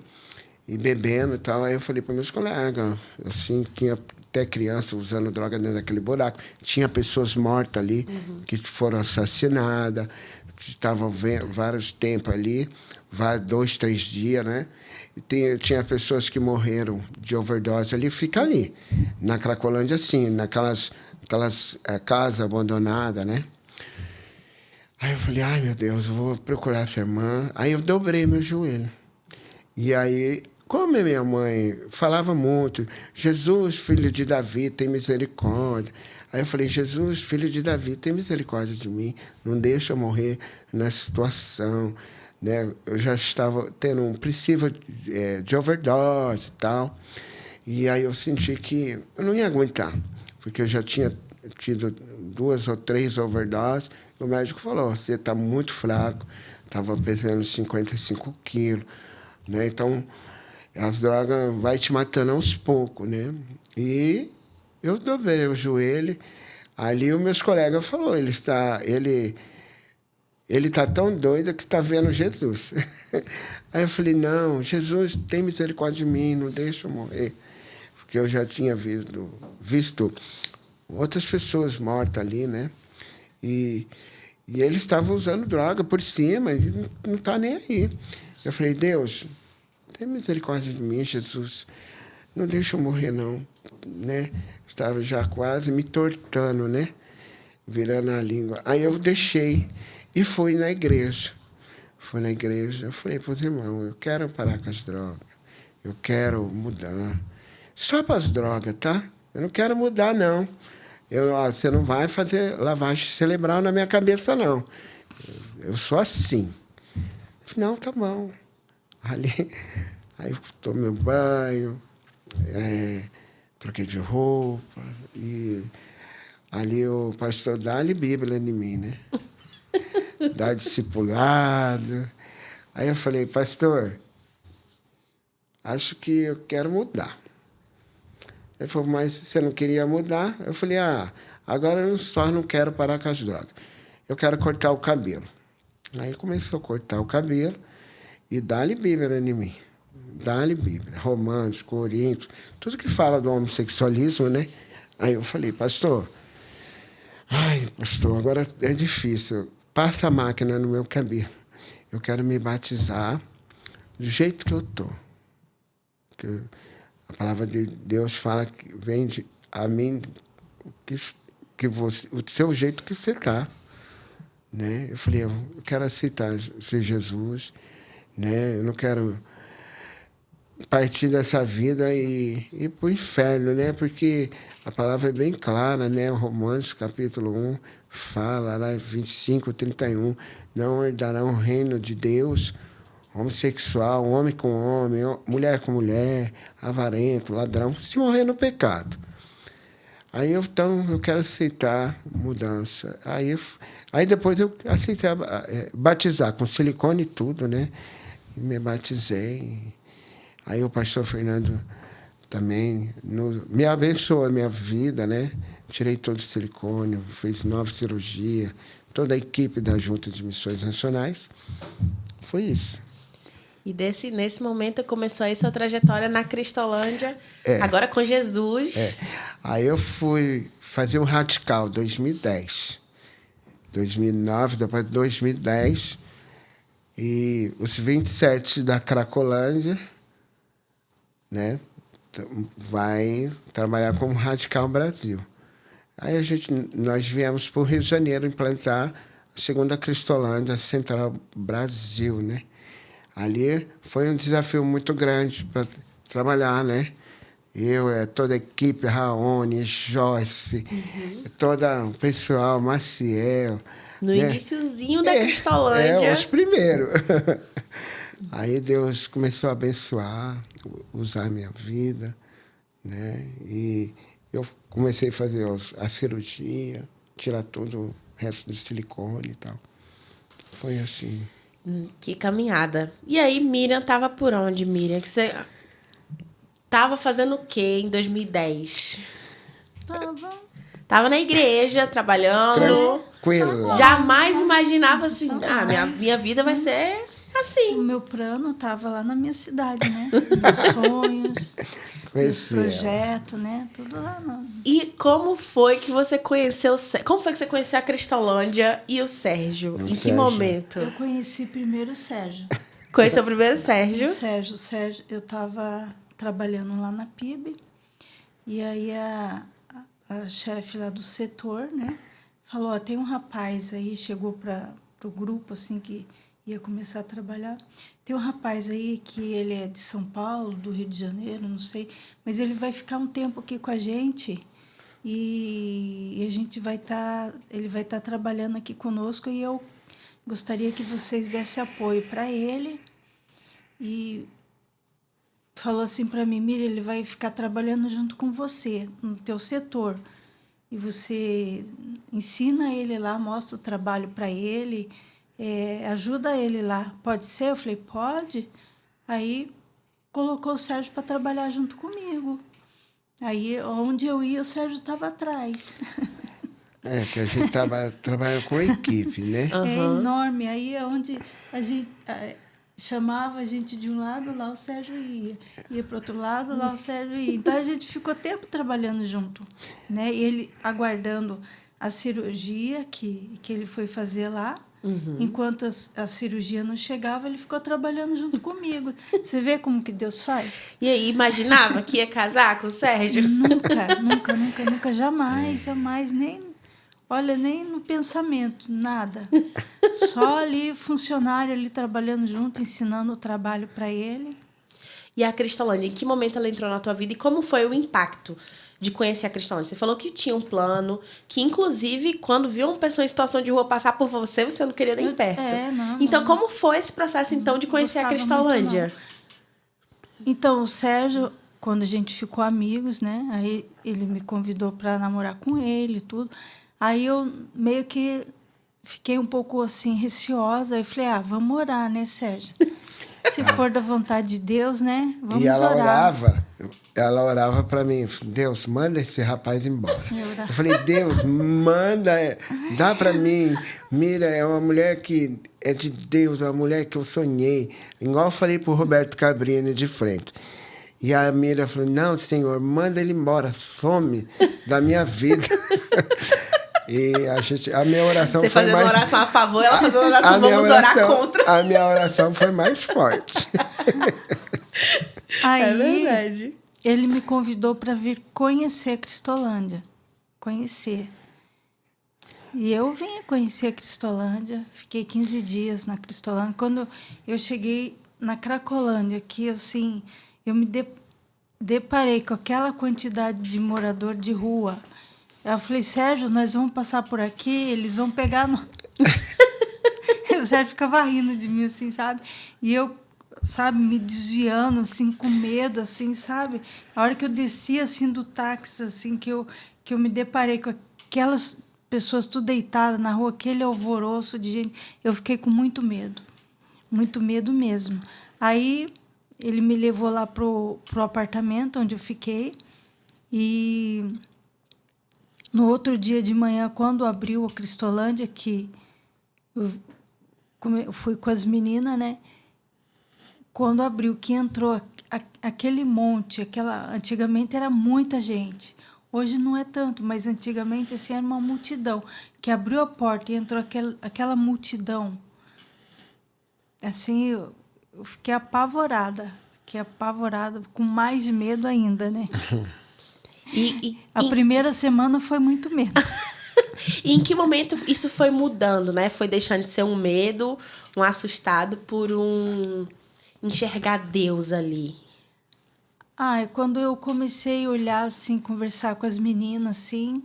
e bebendo e tal. Aí eu falei para meus colegas, assim, tinha até criança usando droga dentro daquele buraco. Tinha pessoas mortas ali, que foram assassinadas, que estavam vários tempos ali, 2, 3 dias, né? E tinha pessoas que morreram de overdose ali, fica ali, na Cracolândia, assim, naquelas casas abandonadas, né? Aí eu falei, ai, meu Deus, eu vou procurar essa irmã. Aí eu dobrei meu joelho. E aí, como a minha mãe falava muito, Jesus, filho de Davi, tem misericórdia. Aí eu falei, Jesus, filho de Davi, tem misericórdia de mim. Não deixa eu morrer nessa situação. Né? Eu já estava tendo um princípio de overdose e tal. E aí eu senti que eu não ia aguentar, porque eu já tinha tido 2 ou 3 overdoses. O médico falou, você está muito fraco, estava pesando 55 quilos, né? Então, as drogas vai te matando aos poucos, né? E eu dobrei o joelho. Ali os meus colegas falaram, ele está tão doido que está vendo Jesus. Aí eu falei, não, Jesus tem misericórdia de mim, não deixa eu morrer. Porque eu já tinha visto outras pessoas mortas ali, né? E ele estava usando droga por cima, e não está nem aí. Eu falei, Deus, tem misericórdia de mim, Jesus. Não deixa eu morrer, não. Né? Estava já quase me tortando, né? Virando a língua. Aí eu deixei e fui na igreja. Fui na igreja, eu falei para os irmãos, eu quero parar com as drogas. Eu quero mudar. Só para as drogas, tá? Eu não quero mudar, não. Você não vai fazer lavagem cerebral na minha cabeça, não. Eu sou assim. Não, tá bom. Aí eu tomei meu banho, troquei de roupa. E ali o pastor dá-lhe Bíblia em mim, né? Dá discipulado. Aí eu falei, pastor, acho que eu quero mudar. Ele falou, mas você não queria mudar? Eu falei, agora eu só não quero parar com as drogas. Eu quero cortar o cabelo. Aí ele começou a cortar o cabelo e dá-lhe Bíblia em mim. Dá-lhe Bíblia. Romanos, Coríntios, tudo que fala do homossexualismo, né? Aí eu falei, pastor, agora é difícil. Passa a máquina no meu cabelo. Eu quero me batizar do jeito que eu estou. A palavra de Deus fala que vem a mim o seu jeito que você está. Né? Eu falei, eu quero aceitar ser Jesus. Né? Eu não quero partir dessa vida e ir para o inferno, né? Porque a palavra é bem clara, né? Romanos, capítulo 1, fala lá, 25, 31, não herdarão o reino de Deus homossexual, homem com homem, mulher com mulher, avarento, ladrão, se morrer no pecado. Aí então eu quero aceitar mudança. Aí depois eu aceitei batizar com silicone e tudo, né? E me batizei. Aí o pastor Fernando também me abençoou a minha vida, né? Tirei todo o silicone, fiz 9 cirurgias, toda a equipe da Junta de Missões Nacionais. Foi isso.
E nesse momento começou aí sua trajetória na Cristolândia, agora com Jesus.
Aí eu fui fazer um radical, 2010. 2009, depois de 2010. E os 27 da Cracolândia, né, vai trabalhar como Radical Brasil. Aí nós viemos para o Rio de Janeiro implantar a segunda Cristolândia Central Brasil, né? Ali foi um desafio muito grande para trabalhar, né? Toda a equipe, Raoni, Joyce, todo o pessoal, Maciel.
No
né?
iniciozinho da Cristolândia.
Os primeiros. Aí Deus começou a abençoar, usar a minha vida, né? E eu comecei a fazer a cirurgia, tirar todo o resto do silicone e tal. Foi assim.
Que caminhada. E aí, Miriam estava por onde, Miriam? Que você estava fazendo o quê em 2010? Tava na igreja, trabalhando.
Tranquilo.
Jamais imaginava assim, minha vida vai ser assim.
O meu plano estava lá na minha cidade, né? Meus sonhos, meus projetos, né? Tudo lá.
E como foi que você conheceu... Como foi que você conheceu a Cristolândia e o Sérgio? Em que momento?
Eu conheci primeiro o Sérgio.
Conheceu primeiro o Sérgio?
O Sérgio, eu estava trabalhando lá na PIB. E aí a chefe lá do setor, né? Falou, tem um rapaz aí, chegou para o grupo, assim, que ia começar a trabalhar. Tem um rapaz aí que ele é de São Paulo, do Rio de Janeiro, não sei, mas ele vai ficar um tempo aqui com a gente e a gente ele vai estar trabalhando aqui conosco e eu gostaria que vocês dessem apoio para ele. E falou assim para mim, Miriam, ele vai ficar trabalhando junto com você, no teu setor. E você ensina ele lá, mostra o trabalho para ele, ajuda ele lá. Pode ser? Eu falei, pode. Aí colocou o Sérgio para trabalhar junto comigo. Aí, onde eu ia, o Sérgio estava atrás.
Que a gente estava trabalhando com equipe, né?
É enorme. Aí, onde a gente... chamava a gente de um lado, lá o Sérgio ia. Ia para outro lado, lá o Sérgio ia. Então, a gente ficou tempo trabalhando junto, né? E ele aguardando a cirurgia que ele foi fazer lá. Enquanto a cirurgia não chegava, ele ficou trabalhando junto comigo. Você vê como que Deus faz?
E aí, imaginava que ia casar com o Sérgio?
Nunca, jamais, nem no pensamento, nada. Só ali, funcionário ali trabalhando junto, ensinando o trabalho para ele.
E a Cristolândia, em que momento ela entrou na tua vida e como foi o impacto de conhecer a Cristolândia? Você falou que tinha um plano, que inclusive, quando viu uma pessoa em situação de rua passar por você, você não queria nem perto. Então, como foi esse processo, então, de conhecer a Cristolândia?
Então, o Sérgio, quando a gente ficou amigos, né? Aí ele me convidou para namorar com ele e tudo. Aí eu meio que fiquei um pouco assim, receosa. Aí eu falei, vamos orar, né, Sérgio? Se for da vontade de Deus, né? Vamos orar.
Ela orava para mim, Deus, manda esse rapaz embora. Eu falei, Deus, manda, dá para mim. Mira, é uma mulher que é de Deus, é uma mulher que eu sonhei. Igual eu falei pro Roberto Cabrini de frente. E a Mira falou, não, Senhor, manda ele embora, some da minha vida. E a minha oração
Você
foi mais...
Você fazendo oração a favor, ela fazendo oração, vamos orar contra.
A minha oração foi mais forte.
Aí,
é verdade.
Ele me convidou para vir conhecer a Cristolândia. Conhecer. E eu vim conhecer a Cristolândia. Fiquei 15 dias na Cristolândia. Quando eu cheguei na Cracolândia, que assim, eu me deparei com aquela quantidade de morador de rua. Eu falei, Sérgio, nós vamos passar por aqui, eles vão pegar... O Sérgio ficava rindo de mim, assim, sabe? E eu, sabe, me desviando, assim, com medo, assim, sabe? A hora que eu desci, assim, do táxi, assim, que eu me deparei com aquelas pessoas tudo deitadas na rua, aquele alvoroço de gente, eu fiquei com muito medo mesmo. Aí, ele me levou lá pro apartamento onde eu fiquei e... No outro dia de manhã, quando abriu a Cristolândia, que eu fui com as meninas, né? Quando abriu, que entrou aquele monte, antigamente era muita gente. Hoje não é tanto, mas antigamente assim, era uma multidão. Que abriu a porta e entrou aquela multidão. Assim, eu fiquei apavorada, com mais medo ainda, né? A primeira semana foi muito medo.
E em que momento isso foi mudando, né? Foi deixando de ser um medo, um assustado, por enxergar Deus ali?
Quando eu comecei a olhar, assim, conversar com as meninas, assim,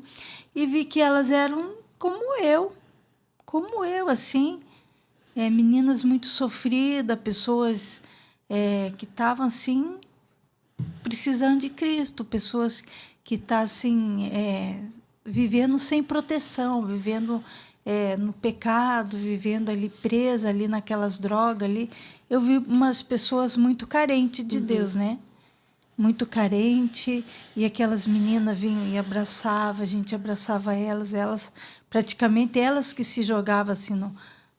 e vi que elas eram como eu, assim, meninas muito sofridas, pessoas que estavam, assim, precisando de Cristo, pessoas que estão assim, vivendo sem proteção, vivendo no pecado, vivendo ali presa ali naquelas drogas ali. Eu vi umas pessoas muito carentes de Deus, né? Muito carente, e aquelas meninas vinham e abraçavam, a gente abraçava elas praticamente elas que se jogavam assim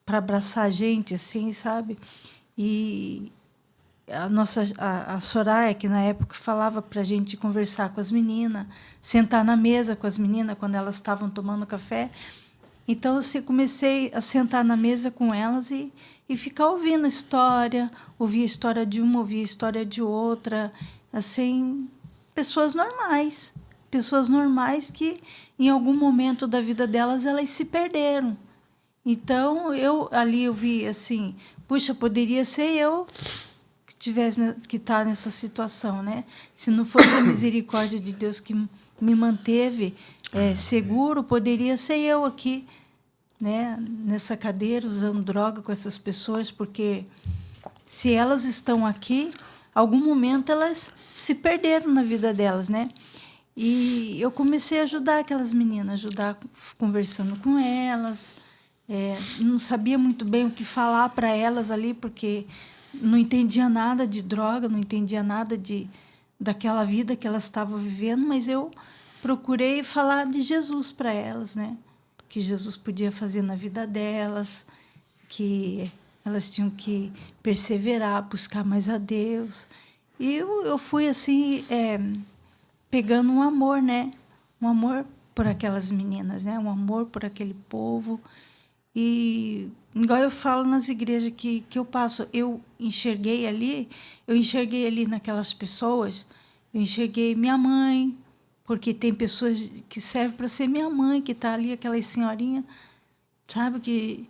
para abraçar a gente, assim, sabe? E a Soraya, que na época falava para a gente conversar com as meninas, sentar na mesa com as meninas quando elas estavam tomando café. Então, assim, comecei a sentar na mesa com elas e ficar ouvindo a história, ouvir a história de uma, ouvir a história de outra, assim, pessoas normais que em algum momento da vida delas elas se perderam. Então, eu vi assim, puxa, poderia ser eu que está nessa situação, né? Se não fosse a misericórdia de Deus que me manteve seguro, poderia ser eu aqui, né? Nessa cadeira, usando droga com essas pessoas, porque se elas estão aqui, algum momento elas se perderam na vida delas, né? E eu comecei a ajudar aquelas meninas, conversando com elas. Não sabia muito bem o que falar para elas ali, porque não entendia nada de droga, não entendia nada daquela vida que elas estavam vivendo, mas eu procurei falar de Jesus para elas, né? Que Jesus podia fazer na vida delas, que elas tinham que perseverar, buscar mais a Deus. E eu fui, assim, pegando um amor, né? Um amor por aquelas meninas, né? Um amor por aquele povo. E, igual eu falo nas igrejas que eu passo, eu enxerguei ali naquelas pessoas, eu enxerguei minha mãe, porque tem pessoas que servem para ser minha mãe, que está ali, aquelas senhorinhas, sabe, que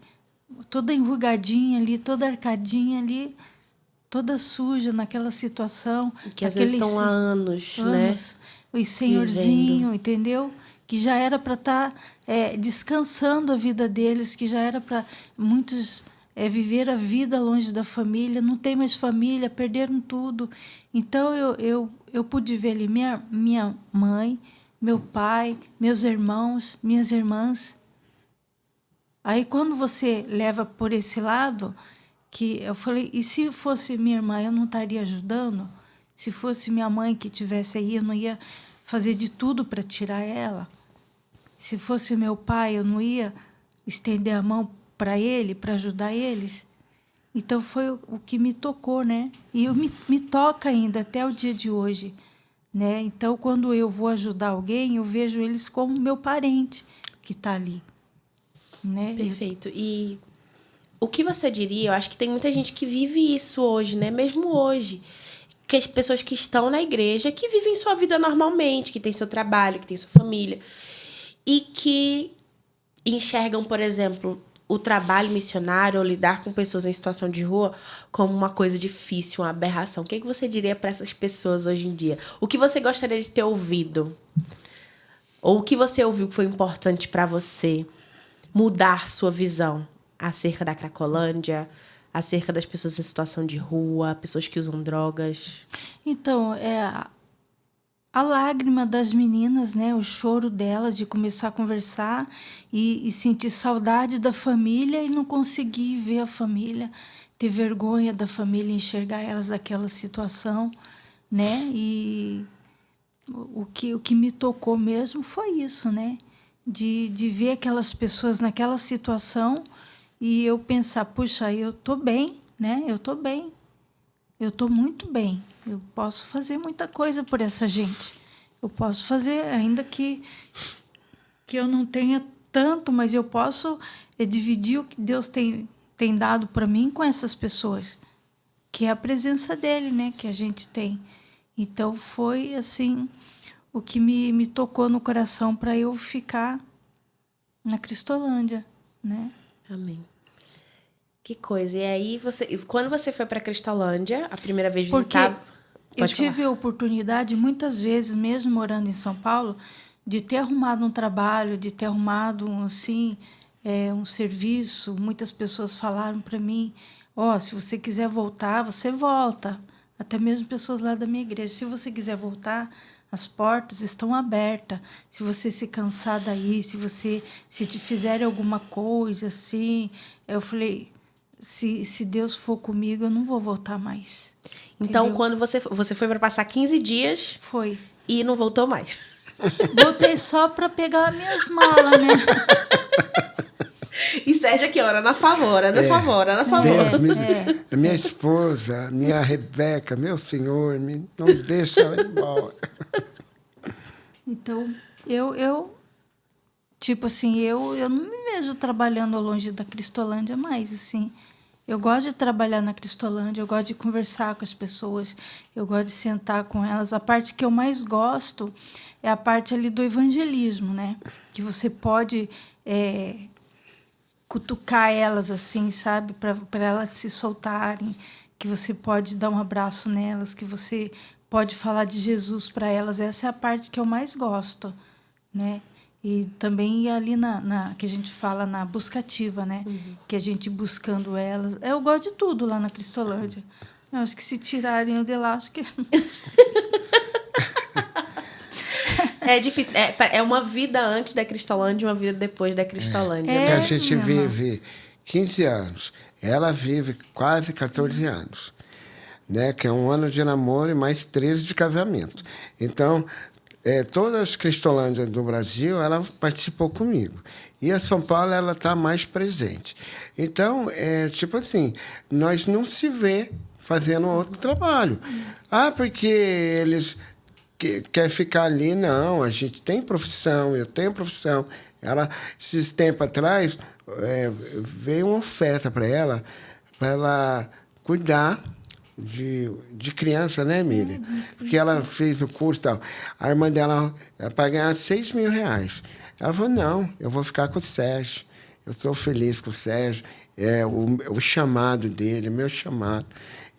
toda enrugadinha ali, toda arcadinha ali, toda suja naquela situação.
Que às vezes estão há anos, né?
Os senhorzinhos, entendeu? Que já era para estar descansando a vida deles, que já era para muitos viver a vida longe da família, não tem mais família, perderam tudo. Então, eu pude ver ali minha mãe, meu pai, meus irmãos, minhas irmãs. Aí, quando você leva por esse lado, que eu falei, e se fosse minha irmã, eu não estaria ajudando? Se fosse minha mãe que estivesse aí, eu não ia fazer de tudo para tirar ela? Se fosse meu pai, eu não ia estender a mão para ele, para ajudar eles? Então, foi o que me tocou, né? E me toca ainda até o dia de hoje, né? Então, quando eu vou ajudar alguém, eu vejo eles como meu parente que está ali, né?
Perfeito. E o que você diria? Eu acho que tem muita gente que vive isso hoje, né? Mesmo hoje. Que as pessoas que estão na igreja, que vivem sua vida normalmente, que tem seu trabalho, que tem sua família, e que enxergam, por exemplo, o trabalho missionário ou lidar com pessoas em situação de rua como uma coisa difícil, uma aberração. O que você diria para essas pessoas hoje em dia? O que você gostaria de ter ouvido? Ou o que você ouviu que foi importante para você mudar sua visão acerca da Cracolândia, acerca das pessoas em situação de rua, pessoas que usam drogas?
Então, a lágrima das meninas, né? O choro delas de começar a conversar e sentir saudade da família e não conseguir ver a família, ter vergonha da família, enxergar elas naquela situação, né? E o que me tocou mesmo foi isso, né? De ver aquelas pessoas naquela situação e eu pensar, puxa, eu tô bem, né? Eu tô bem. Eu estou muito bem. Eu posso fazer muita coisa por essa gente. Eu posso fazer, ainda que eu não tenha tanto, mas eu posso dividir o que Deus tem dado para mim com essas pessoas, que é a presença dele, né? Que a gente tem. Então, foi assim o que me tocou no coração para eu ficar na Cristolândia, né?
Amém. Que coisa. E aí, quando você foi para Cristolândia, a primeira vez visitava...
Eu tive a oportunidade, muitas vezes, mesmo morando em São Paulo, de ter arrumado um trabalho, de ter arrumado um serviço. Muitas pessoas falaram para mim, se você quiser voltar, você volta. Até mesmo pessoas lá da minha igreja. Se você quiser voltar, as portas estão abertas. Se você se cansar daí, se te fizer alguma coisa assim... Eu falei... Se Deus for comigo, eu não vou voltar mais.
Então,
entendeu?
quando você foi para passar 15 dias...
Foi.
E não voltou mais.
Voltei só para pegar as minhas malas, né?
E Sérgio aqui, ora na favor.
Deus, minha esposa, minha Rebeca, meu senhor, não deixa ela ir embora.
Então, tipo assim, eu não me vejo trabalhando longe da Cristolândia mais, assim. Eu gosto de trabalhar na Cristolândia, eu gosto de conversar com as pessoas, eu gosto de sentar com elas. A parte que eu mais gosto é a parte ali do evangelismo, né? Que você pode cutucar elas, assim, sabe? Para elas se soltarem, que você pode dar um abraço nelas, que você pode falar de Jesus para elas. Essa é a parte que eu mais gosto, né? E também ali que a gente fala na buscativa, né? Uhum. Que a gente buscando elas. Eu gosto de tudo lá na Cristolândia. Eu acho que se tirarem eu de lá, acho que...
É difícil. É uma vida antes da Cristolândia e uma vida depois da Cristolândia.
Né? A gente vive 15 anos. Ela vive quase 14 anos. Né? Que é um ano de namoro e mais 13 de casamento. Então... todas as Cristolândias do Brasil, ela participou comigo. E a São Paulo, ela está mais presente. Então, tipo assim, nós não se vê fazendo outro trabalho. Porque eles querem ficar ali. Não, a gente tem profissão, eu tenho profissão. Esses tempos atrás, veio uma oferta para ela cuidar de criança, né, Miriam? Porque ela fez o curso e tal. A irmã dela para ganhar 6 mil reais. Ela falou, não, eu vou ficar com o Sérgio. Eu estou feliz com o Sérgio. O chamado dele, meu chamado.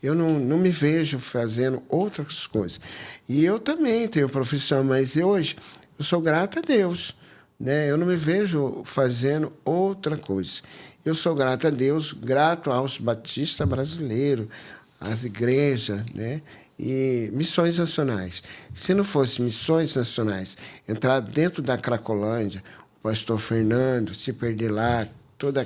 Eu não me vejo fazendo outras coisas. E eu também tenho profissão, mas hoje eu sou grato a Deus. Né? Eu não me vejo fazendo outra coisa. Eu sou grato a Deus, grato aos batistas brasileiros, às igrejas, né? E missões nacionais. Se não fosse missões nacionais, entrar dentro da Cracolândia, o pastor Fernando, se perder lá, todo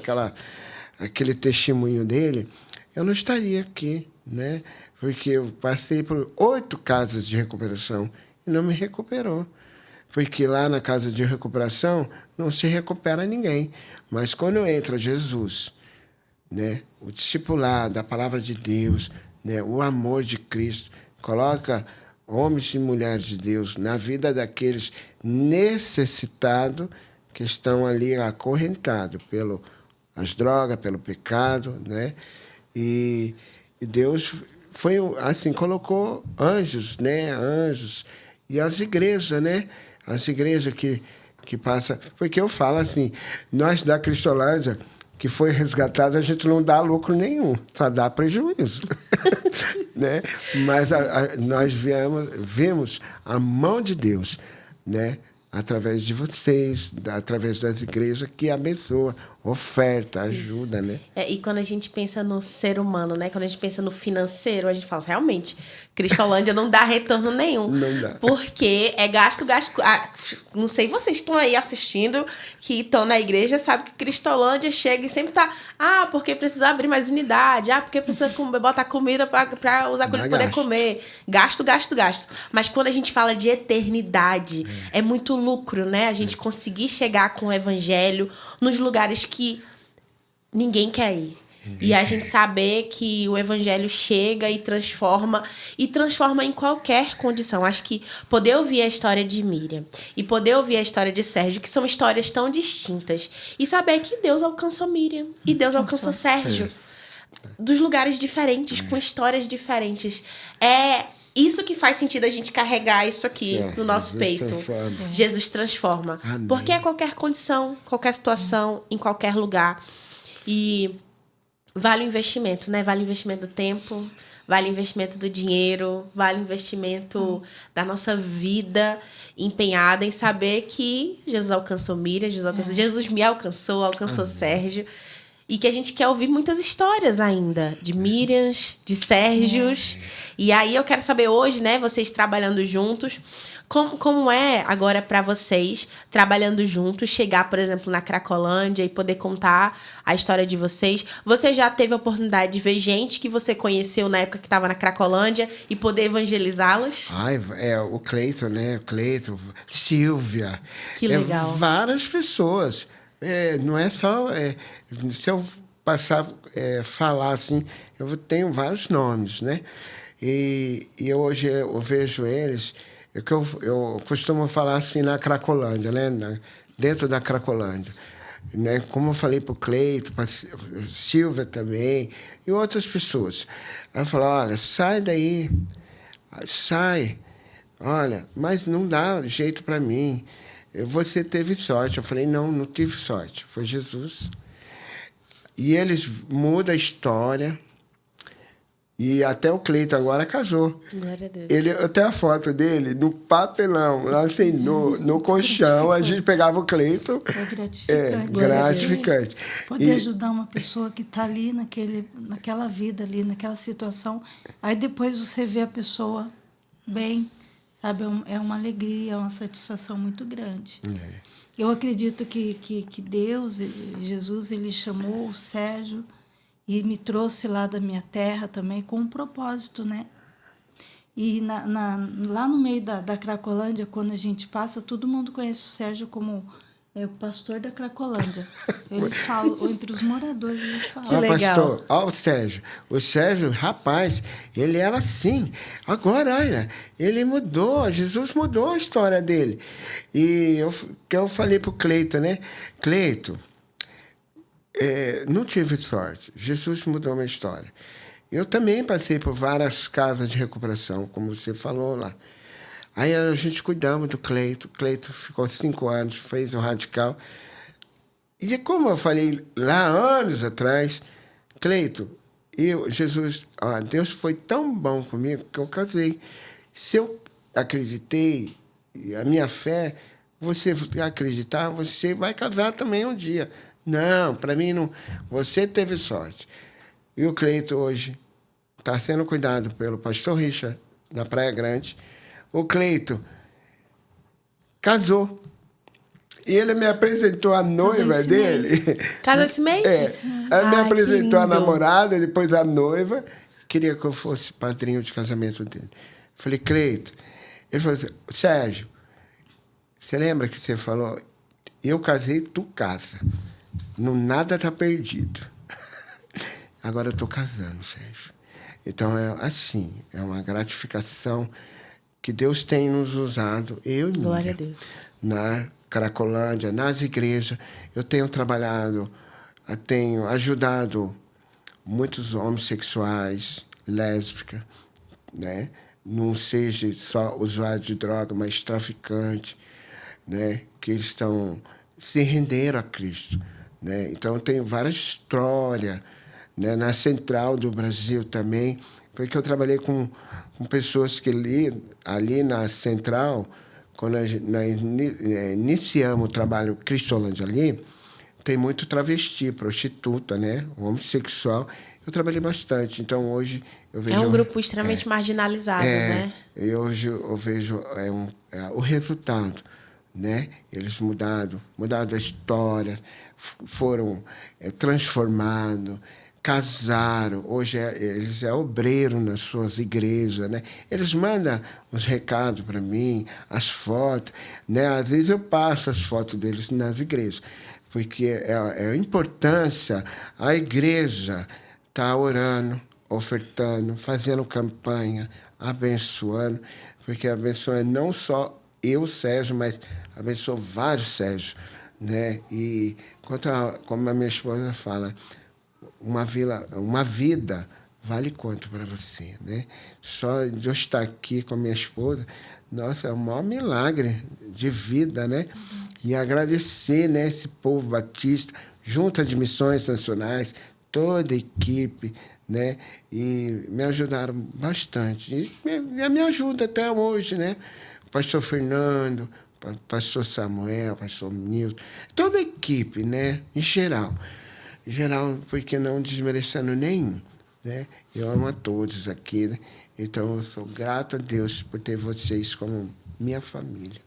aquele testemunho dele, eu não estaria aqui, né? Porque eu passei por 8 casas de recuperação e não me recuperou. Porque lá na casa de recuperação não se recupera ninguém. Mas quando entra Jesus, né, o discipulado, a palavra de Deus, né, o amor de Cristo, coloca homens e mulheres de Deus na vida daqueles necessitados que estão ali acorrentados pelas drogas, pelo pecado, né? E Deus foi assim, colocou anjos, né? Anjos e as igrejas, né? As igrejas que passam... Porque eu falo assim, nós da Cristolândia, que foi resgatada, a gente não dá lucro nenhum, só dá prejuízo. Né? Mas nós vimos a mão de Deus, né? Através de vocês, através das igrejas, que abençoa, oferta, ajuda, né?
E quando a gente pensa no ser humano, né? Quando a gente pensa no financeiro, a gente fala, realmente, Cristolândia não dá retorno nenhum.
Não dá.
Porque é gasto. Não sei, vocês estão aí assistindo, que estão na igreja, sabe que Cristolândia chega e sempre tá... porque precisa abrir mais unidade. Porque precisa botar comida para usar coisa para poder comer. Gasto. Mas quando a gente fala de eternidade, é muito lucro, né? A gente conseguir chegar com o evangelho nos lugares que ninguém quer ir. E a gente saber que o evangelho chega e transforma em qualquer condição. Acho que poder ouvir a história de Miriam e poder ouvir a história de Sérgio, que são histórias tão distintas, e saber que Deus alcançou Miriam e Deus alcançou Sérgio dos lugares diferentes, com histórias diferentes. Isso que faz sentido a gente carregar isso aqui no nosso peito. Jesus transforma.
Amém.
Porque é qualquer condição, qualquer situação, em qualquer lugar. E vale o investimento, né? Vale o investimento do tempo, vale o investimento do dinheiro, vale o investimento da nossa vida empenhada em saber que Jesus alcançou Miriam, Jesus me alcançou Sérgio. E que a gente quer ouvir muitas histórias ainda, de Miriams, de Sérgios. E aí eu quero saber hoje, né, vocês trabalhando juntos, como é agora para vocês, trabalhando juntos, chegar, por exemplo, na Cracolândia e poder contar a história de vocês. Você já teve a oportunidade de ver gente que você conheceu na época que estava na Cracolândia e poder evangelizá-las?
O Cleiton, né? Cleiton, Silvia.
Que legal.
Várias pessoas. Não é só... se eu passar falar assim, eu tenho vários nomes, né? E hoje eu vejo eles... Eu costumo falar assim na Cracolândia, né? Dentro da Cracolândia. Né? Como eu falei para o Cleito, para Silvia também, e outras pessoas. Ela falou, olha, sai daí, sai. Olha, mas não dá jeito para mim. Você teve sorte. Eu falei, não tive sorte. Foi Jesus. E eles mudam a história. E até o Cleiton agora casou.
Glória a Deus.
Eu tenho a foto dele no papelão, lá assim, no colchão. A gente pegava o Cleiton.
É gratificante.
Gratificante.
Poder ajudar uma pessoa que está ali naquela vida, ali, naquela situação. Aí depois você vê a pessoa bem, sabe? É uma alegria, é uma satisfação muito grande. Eu acredito que Deus, Jesus, ele chamou o Sérgio e me trouxe lá da minha terra também com um propósito, né? E lá no meio da Cracolândia, quando a gente passa, todo mundo conhece o Sérgio como o pastor da Cracolândia. Eles falam, entre os moradores, eles falam.
Que legal.
Pastor, ó o Sérgio. O Sérgio, rapaz, ele era assim. Agora, olha, ele mudou. Jesus mudou a história dele. E eu falei pro Cleito, né? Cleito, não tive sorte. Jesus mudou a minha história. Eu também passei por várias casas de recuperação, como você falou lá. Aí a gente cuidamos do Cleito. O Cleito ficou 5 anos, fez o radical. E como eu falei lá anos atrás, Cleito, Deus foi tão bom comigo que eu casei. Se eu acreditei, a minha fé, você acreditar, você vai casar também um dia. Não, para mim não. Você teve sorte. E o Cleito hoje está sendo cuidado pelo pastor Richard, na Praia Grande. O Cleito casou. E ele me apresentou a noiva dele.
Casa esse mês?
Ele me apresentou a namorada, depois a noiva. Queria que eu fosse padrinho de casamento dele. Falei, Cleito. Ele falou assim, Sérgio, você lembra que você falou? Eu casei, tu casa. Nada está perdido. Agora eu estou casando, Sérgio. Então, é assim, é uma gratificação que Deus tem nos usado, eu e Miriam.
Glória a Deus.
Na Cracolândia, nas igrejas. Eu tenho trabalhado, tenho ajudado muitos homossexuais, lésbicas, né? Não seja só usuário de droga, mas traficante, né? Que eles se renderam a Cristo, né? Então, eu tenho várias histórias, né? Na Central do Brasil também, porque eu trabalhei com pessoas que ali na Central, quando nós iniciamos o trabalho Cristolândia ali, tem muito travesti, prostituta, né? Homossexual. Eu trabalhei bastante, então hoje eu vejo...
É um grupo extremamente marginalizado, né?
E hoje eu vejo o resultado, né? Eles mudaram a história, foram transformados, casaram. Hoje eles obreiro nas suas igrejas, né? Eles mandam os recados para mim, as fotos, né? Às vezes eu passo as fotos deles nas igrejas, porque é a importância, a igreja está orando, ofertando, fazendo campanha, abençoando, porque abençoa não só eu, Sérgio, mas abençoa vários Sérgio, né? E como a minha esposa fala, uma vida vale quanto para você, né? Só de eu estar aqui com a minha esposa, nossa, é o maior milagre de vida, né? E agradecer, né, esse povo batista, Junta de Missões Nacionais, toda a equipe, né? E me ajudaram bastante. E me ajuda até hoje, né? O pastor Fernando, o pastor Samuel, o pastor Milton, toda a equipe, né? Em geral, porque não desmerecendo nenhum, né? Eu amo a todos aqui, né? Então eu sou grato a Deus por ter vocês como minha família.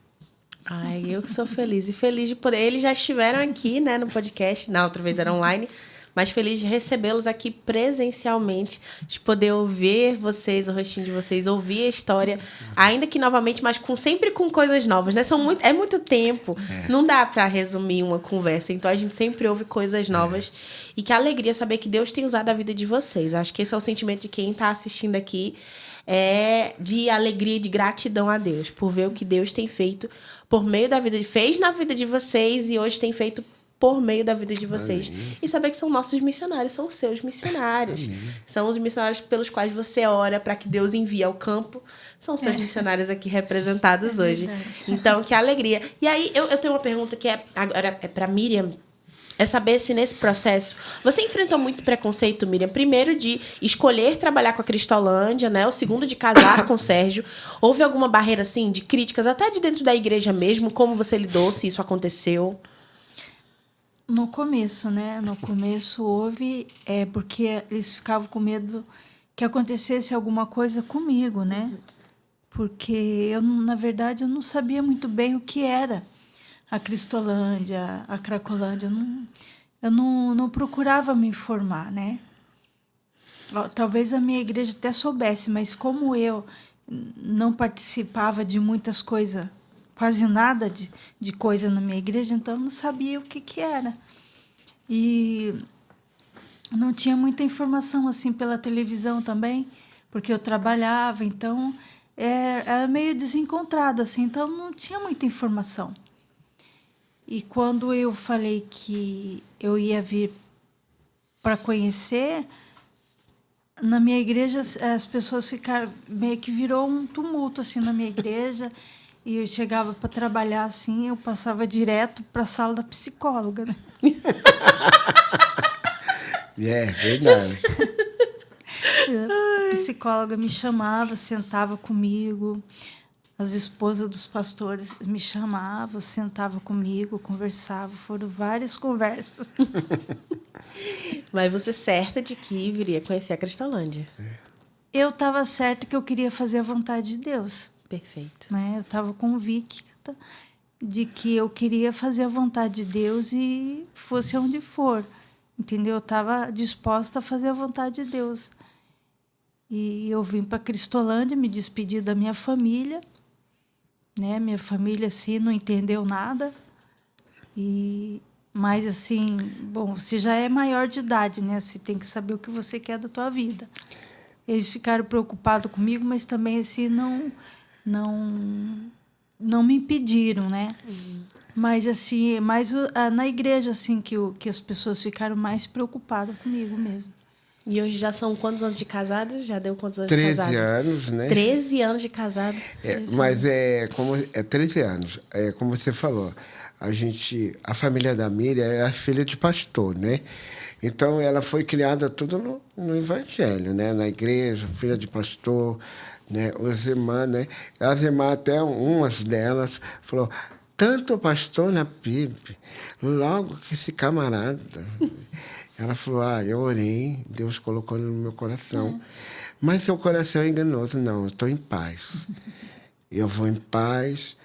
Ai, eu que sou feliz. E feliz de poder... Eles já estiveram aqui, né, no podcast. Na outra vez era online. Mas feliz de recebê-los aqui presencialmente. De poder ouvir vocês, o rostinho de vocês. Ouvir a história. Ainda que novamente, mas sempre com coisas novas, né? É muito tempo. Não dá para resumir uma conversa. Então, a gente sempre ouve coisas novas. E que alegria saber que Deus tem usado a vida de vocês. Acho que esse é o sentimento de quem está assistindo aqui. De alegria e de gratidão a Deus. Por ver o que Deus tem feito por meio da vida. Fez na vida de vocês e hoje tem feito por meio da vida de vocês. Amém. E saber que são nossos missionários, são os seus missionários. Amém. São os missionários pelos quais você ora para que Deus envie ao campo. São seus missionários aqui representados hoje. Verdade. Então, que alegria. E aí, eu tenho uma pergunta que agora é para Miriam. É saber se nesse processo... Você enfrentou muito preconceito, Miriam? Primeiro, de escolher trabalhar com a Cristolândia, né? O segundo, de casar com o Sérgio. Houve alguma barreira, assim, de críticas, até de dentro da igreja mesmo? Como você lidou, se isso aconteceu?
No começo, né? No começo houve... porque eles ficavam com medo que acontecesse alguma coisa comigo, né? Porque na verdade, eu não sabia muito bem o que era a Cristolândia, a Cracolândia. Eu não procurava me informar, né? Talvez a minha igreja até soubesse, mas como eu não participava de muitas coisas, quase nada de coisa na minha igreja, então eu não sabia o que era. E não tinha muita informação assim pela televisão também, porque eu trabalhava, então era meio desencontrado, assim, então não tinha muita informação. E quando eu falei que eu ia vir para conhecer, na minha igreja as pessoas ficaram, meio que virou um tumulto assim na minha igreja, e eu chegava para trabalhar assim, eu passava direto para a sala da psicóloga, né?
Verdade.
A psicóloga me chamava, sentava comigo, as esposas dos pastores me chamavam, sentavam comigo, conversavam, foram várias conversas.
Mas você certa de que viria conhecer a Cristolândia.
Eu estava certa que eu queria fazer a vontade de Deus.
Perfeito.
Né? Eu estava convicta de que eu queria fazer a vontade de Deus e fosse aonde for. Entendeu? Eu estava disposta a fazer a vontade de Deus. E eu vim para Cristolândia, me despedi da minha família. Né? Minha família, assim, não entendeu nada. Mas, assim, bom, você já é maior de idade, né? Você tem que saber o que você quer da tua vida. Eles ficaram preocupados comigo, mas também, assim, não me impediram, né? Mas, assim, na igreja, assim, que as pessoas ficaram mais preocupadas comigo mesmo.
E hoje já são quantos anos de casado? Já deu quantos anos
13
de casado?
anos, né?
13 anos de casado.
Mas é 13 anos. É como você falou, a família da Miriam é filha de pastor, né? Então ela foi criada tudo no evangelho, né? Na igreja, filha de pastor, né? Os irmãs, né? As irmãs, até umas delas, falou: tanto pastor na PIB, logo que esse camarada. Ela falou: eu orei, Deus colocou no meu coração. Mas seu coração é enganoso. Não, eu estou em paz. Eu vou em paz,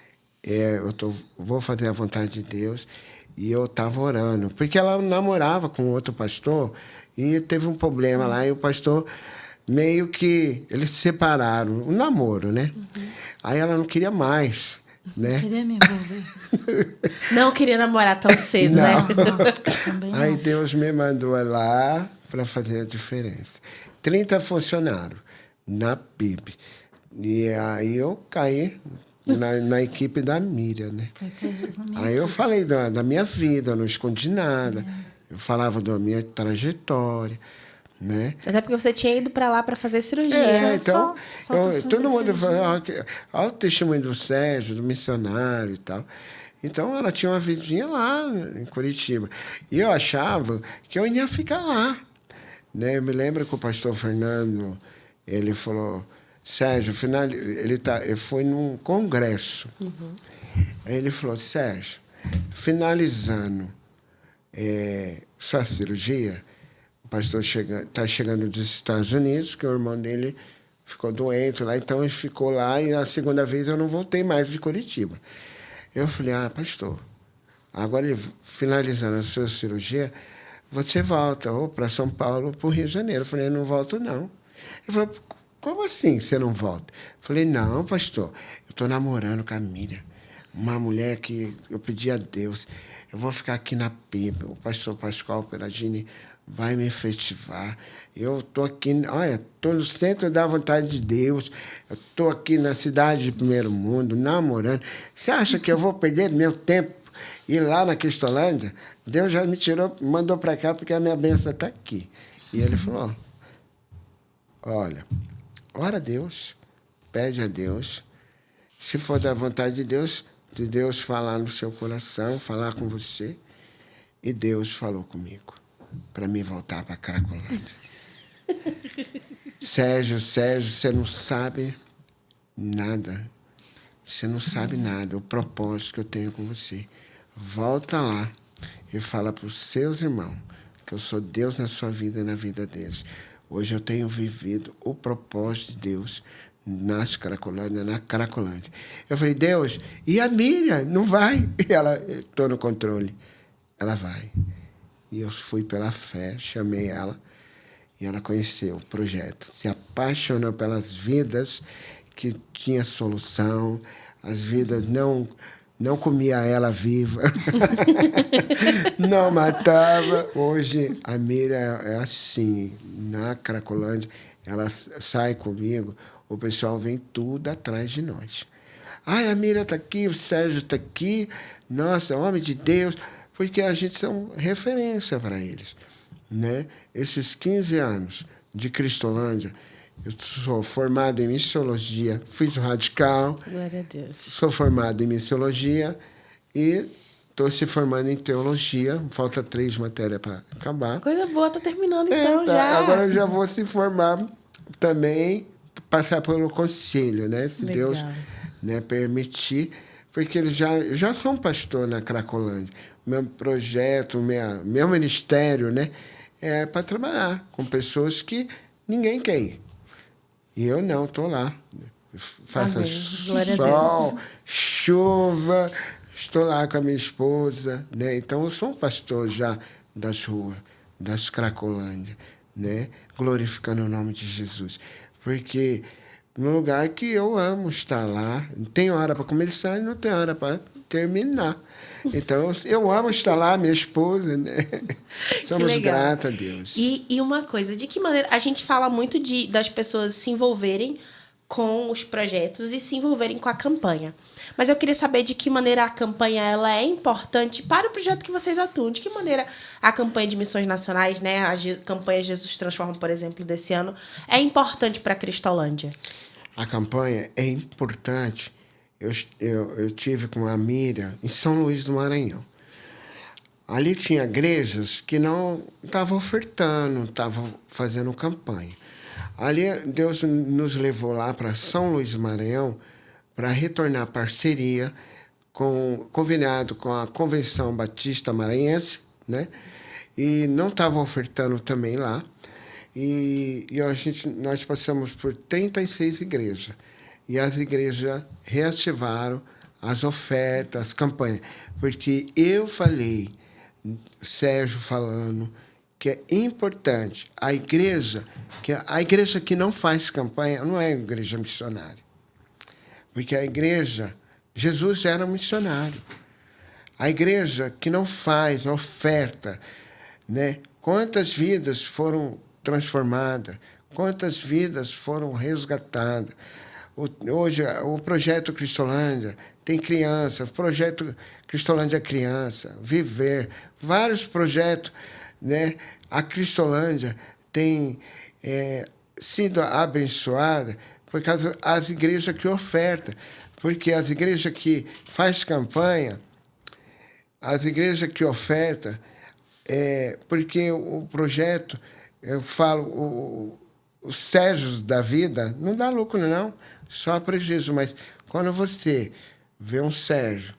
vou fazer a vontade de Deus. E eu estava orando. Porque ela namorava com outro pastor e teve um problema lá. E o pastor, meio que, eles se separaram. Um namoro, né? Aí ela não queria mais. Né?
Queria me envolver.
Não queria namorar tão cedo,
Não.
né?
Também não.
Aí Deus me mandou lá para fazer a diferença. 30 funcionários na PIB. E aí eu caí na equipe da Miriam, né?
Foi pra Jesus na minha
Aí eu falei da minha vida, eu não escondi nada. Eu falava da minha trajetória, né?
Até porque você tinha ido para lá para fazer cirurgia.
Então,
Só pra fazer
todo mundo
cirurgia.
falou, olha o testemunho do Sérgio, do missionário e tal. Então, ela tinha uma vidinha lá em Curitiba. E eu achava que eu ia ficar lá. Né? Eu me lembro que o pastor Fernando, ele falou: Sérgio, ele foi num congresso. Aí ele falou: Sérgio, finalizando sua cirurgia, o pastor está chegando dos Estados Unidos, que o irmão dele ficou doente lá, então ele ficou lá e a segunda vez eu não voltei mais de Curitiba. Eu falei: pastor, agora finalizando a sua cirurgia, você volta ou para São Paulo ou para o Rio de Janeiro. Eu falei: eu não volto, não. Ele falou: como assim você não volta? Eu falei: não, pastor, eu estou namorando com a Miriam, uma mulher que eu pedi a Deus, eu vou ficar aqui na PIB, o pastor Pascoal Peragini vai me efetivar. Eu estou aqui, estou no centro da vontade de Deus, eu estou aqui na cidade de primeiro mundo, namorando. Você acha que eu vou perder meu tempo ir lá na Cristolândia? Deus já me tirou, mandou para cá, porque a minha bênção está aqui. E ele falou: olha, ora a Deus, pede a Deus, se for da vontade de Deus falar no seu coração, falar com você. E Deus falou comigo para me voltar para Cracolândia. Sérgio, você não sabe nada. Você não sabe nada, o propósito que eu tenho com você. Volta lá e fala para os seus irmãos que eu sou Deus na sua vida e na vida deles. Hoje eu tenho vivido o propósito de Deus na Cracolândia. Eu falei: Deus, e a Miriam? Não vai? E ela: estou no controle. Ela vai. E eu fui pela fé, chamei ela, e ela conheceu o projeto, se apaixonou pelas vidas que tinha solução, as vidas não comia ela viva, não matava. Hoje a Mira é assim, na Cracolândia, ela sai comigo, o pessoal vem tudo atrás de nós. Ai, a Mira está aqui, o Sérgio está aqui, nossa, homem de Deus, porque a gente é uma referência para eles, né? Esses 15 anos de Cristolândia, eu sou formado em missiologia, fiz o radical.
Glória a Deus.
Sou formado em missiologia e estou se formando em teologia. Falta 3 matérias para acabar.
Coisa boa, tá terminando então já.
Agora eu já vou se formar também, passar pelo conselho, né? Se
Legal.
Deus, né, permitir, porque eles já são pastor na Cracolândia. Meu projeto, meu ministério, né, é para trabalhar com pessoas que ninguém quer ir. E eu não, estou lá. Faça sol, chuva, estou lá com a minha esposa, né? Então, eu sou um pastor já das ruas, das Cracolândia, né? Glorificando o nome de Jesus. Porque no lugar que eu amo estar lá, tem hora para começar e não tem hora para terminar. Então, eu amo estar lá, minha esposa, né? Somos gratos a Deus.
E uma coisa, de que maneira... A gente fala muito das pessoas se envolverem com os projetos e se envolverem com a campanha. Mas eu queria saber de que maneira a campanha ela é importante para o projeto que vocês atuam. De que maneira a campanha de missões nacionais, né, a campanha Jesus Transforma, por exemplo, desse ano, é importante para a Cristolândia?
A campanha é importante. Eu tive com a Miriam em São Luís do Maranhão. Ali tinha igrejas que não estavam ofertando, estavam fazendo campanha. Ali Deus nos levou lá para São Luís do Maranhão para retornar parceria conveniado com a Convenção Batista Maranhense, né? E não estavam ofertando também lá. E nós passamos por 36 igrejas. E as igrejas reativaram as ofertas, as campanhas. Porque eu falei, Sérgio falando, que é importante. A igreja que não faz campanha não é igreja missionária. Porque a igreja, Jesus era um missionário. A igreja que não faz oferta, né? Quantas vidas foram transformadas, quantas vidas foram resgatadas. Hoje, o projeto Cristolândia tem criança, o projeto Cristolândia Criança, Viver, vários projetos, né? A Cristolândia tem sido abençoada por causa das igrejas que ofertam, porque as igrejas que faz campanha, as igrejas que ofertam, porque o projeto, eu falo, os Sérgios da vida, não dá lucro, não, só prejuízo. Mas quando você vê um Sérgio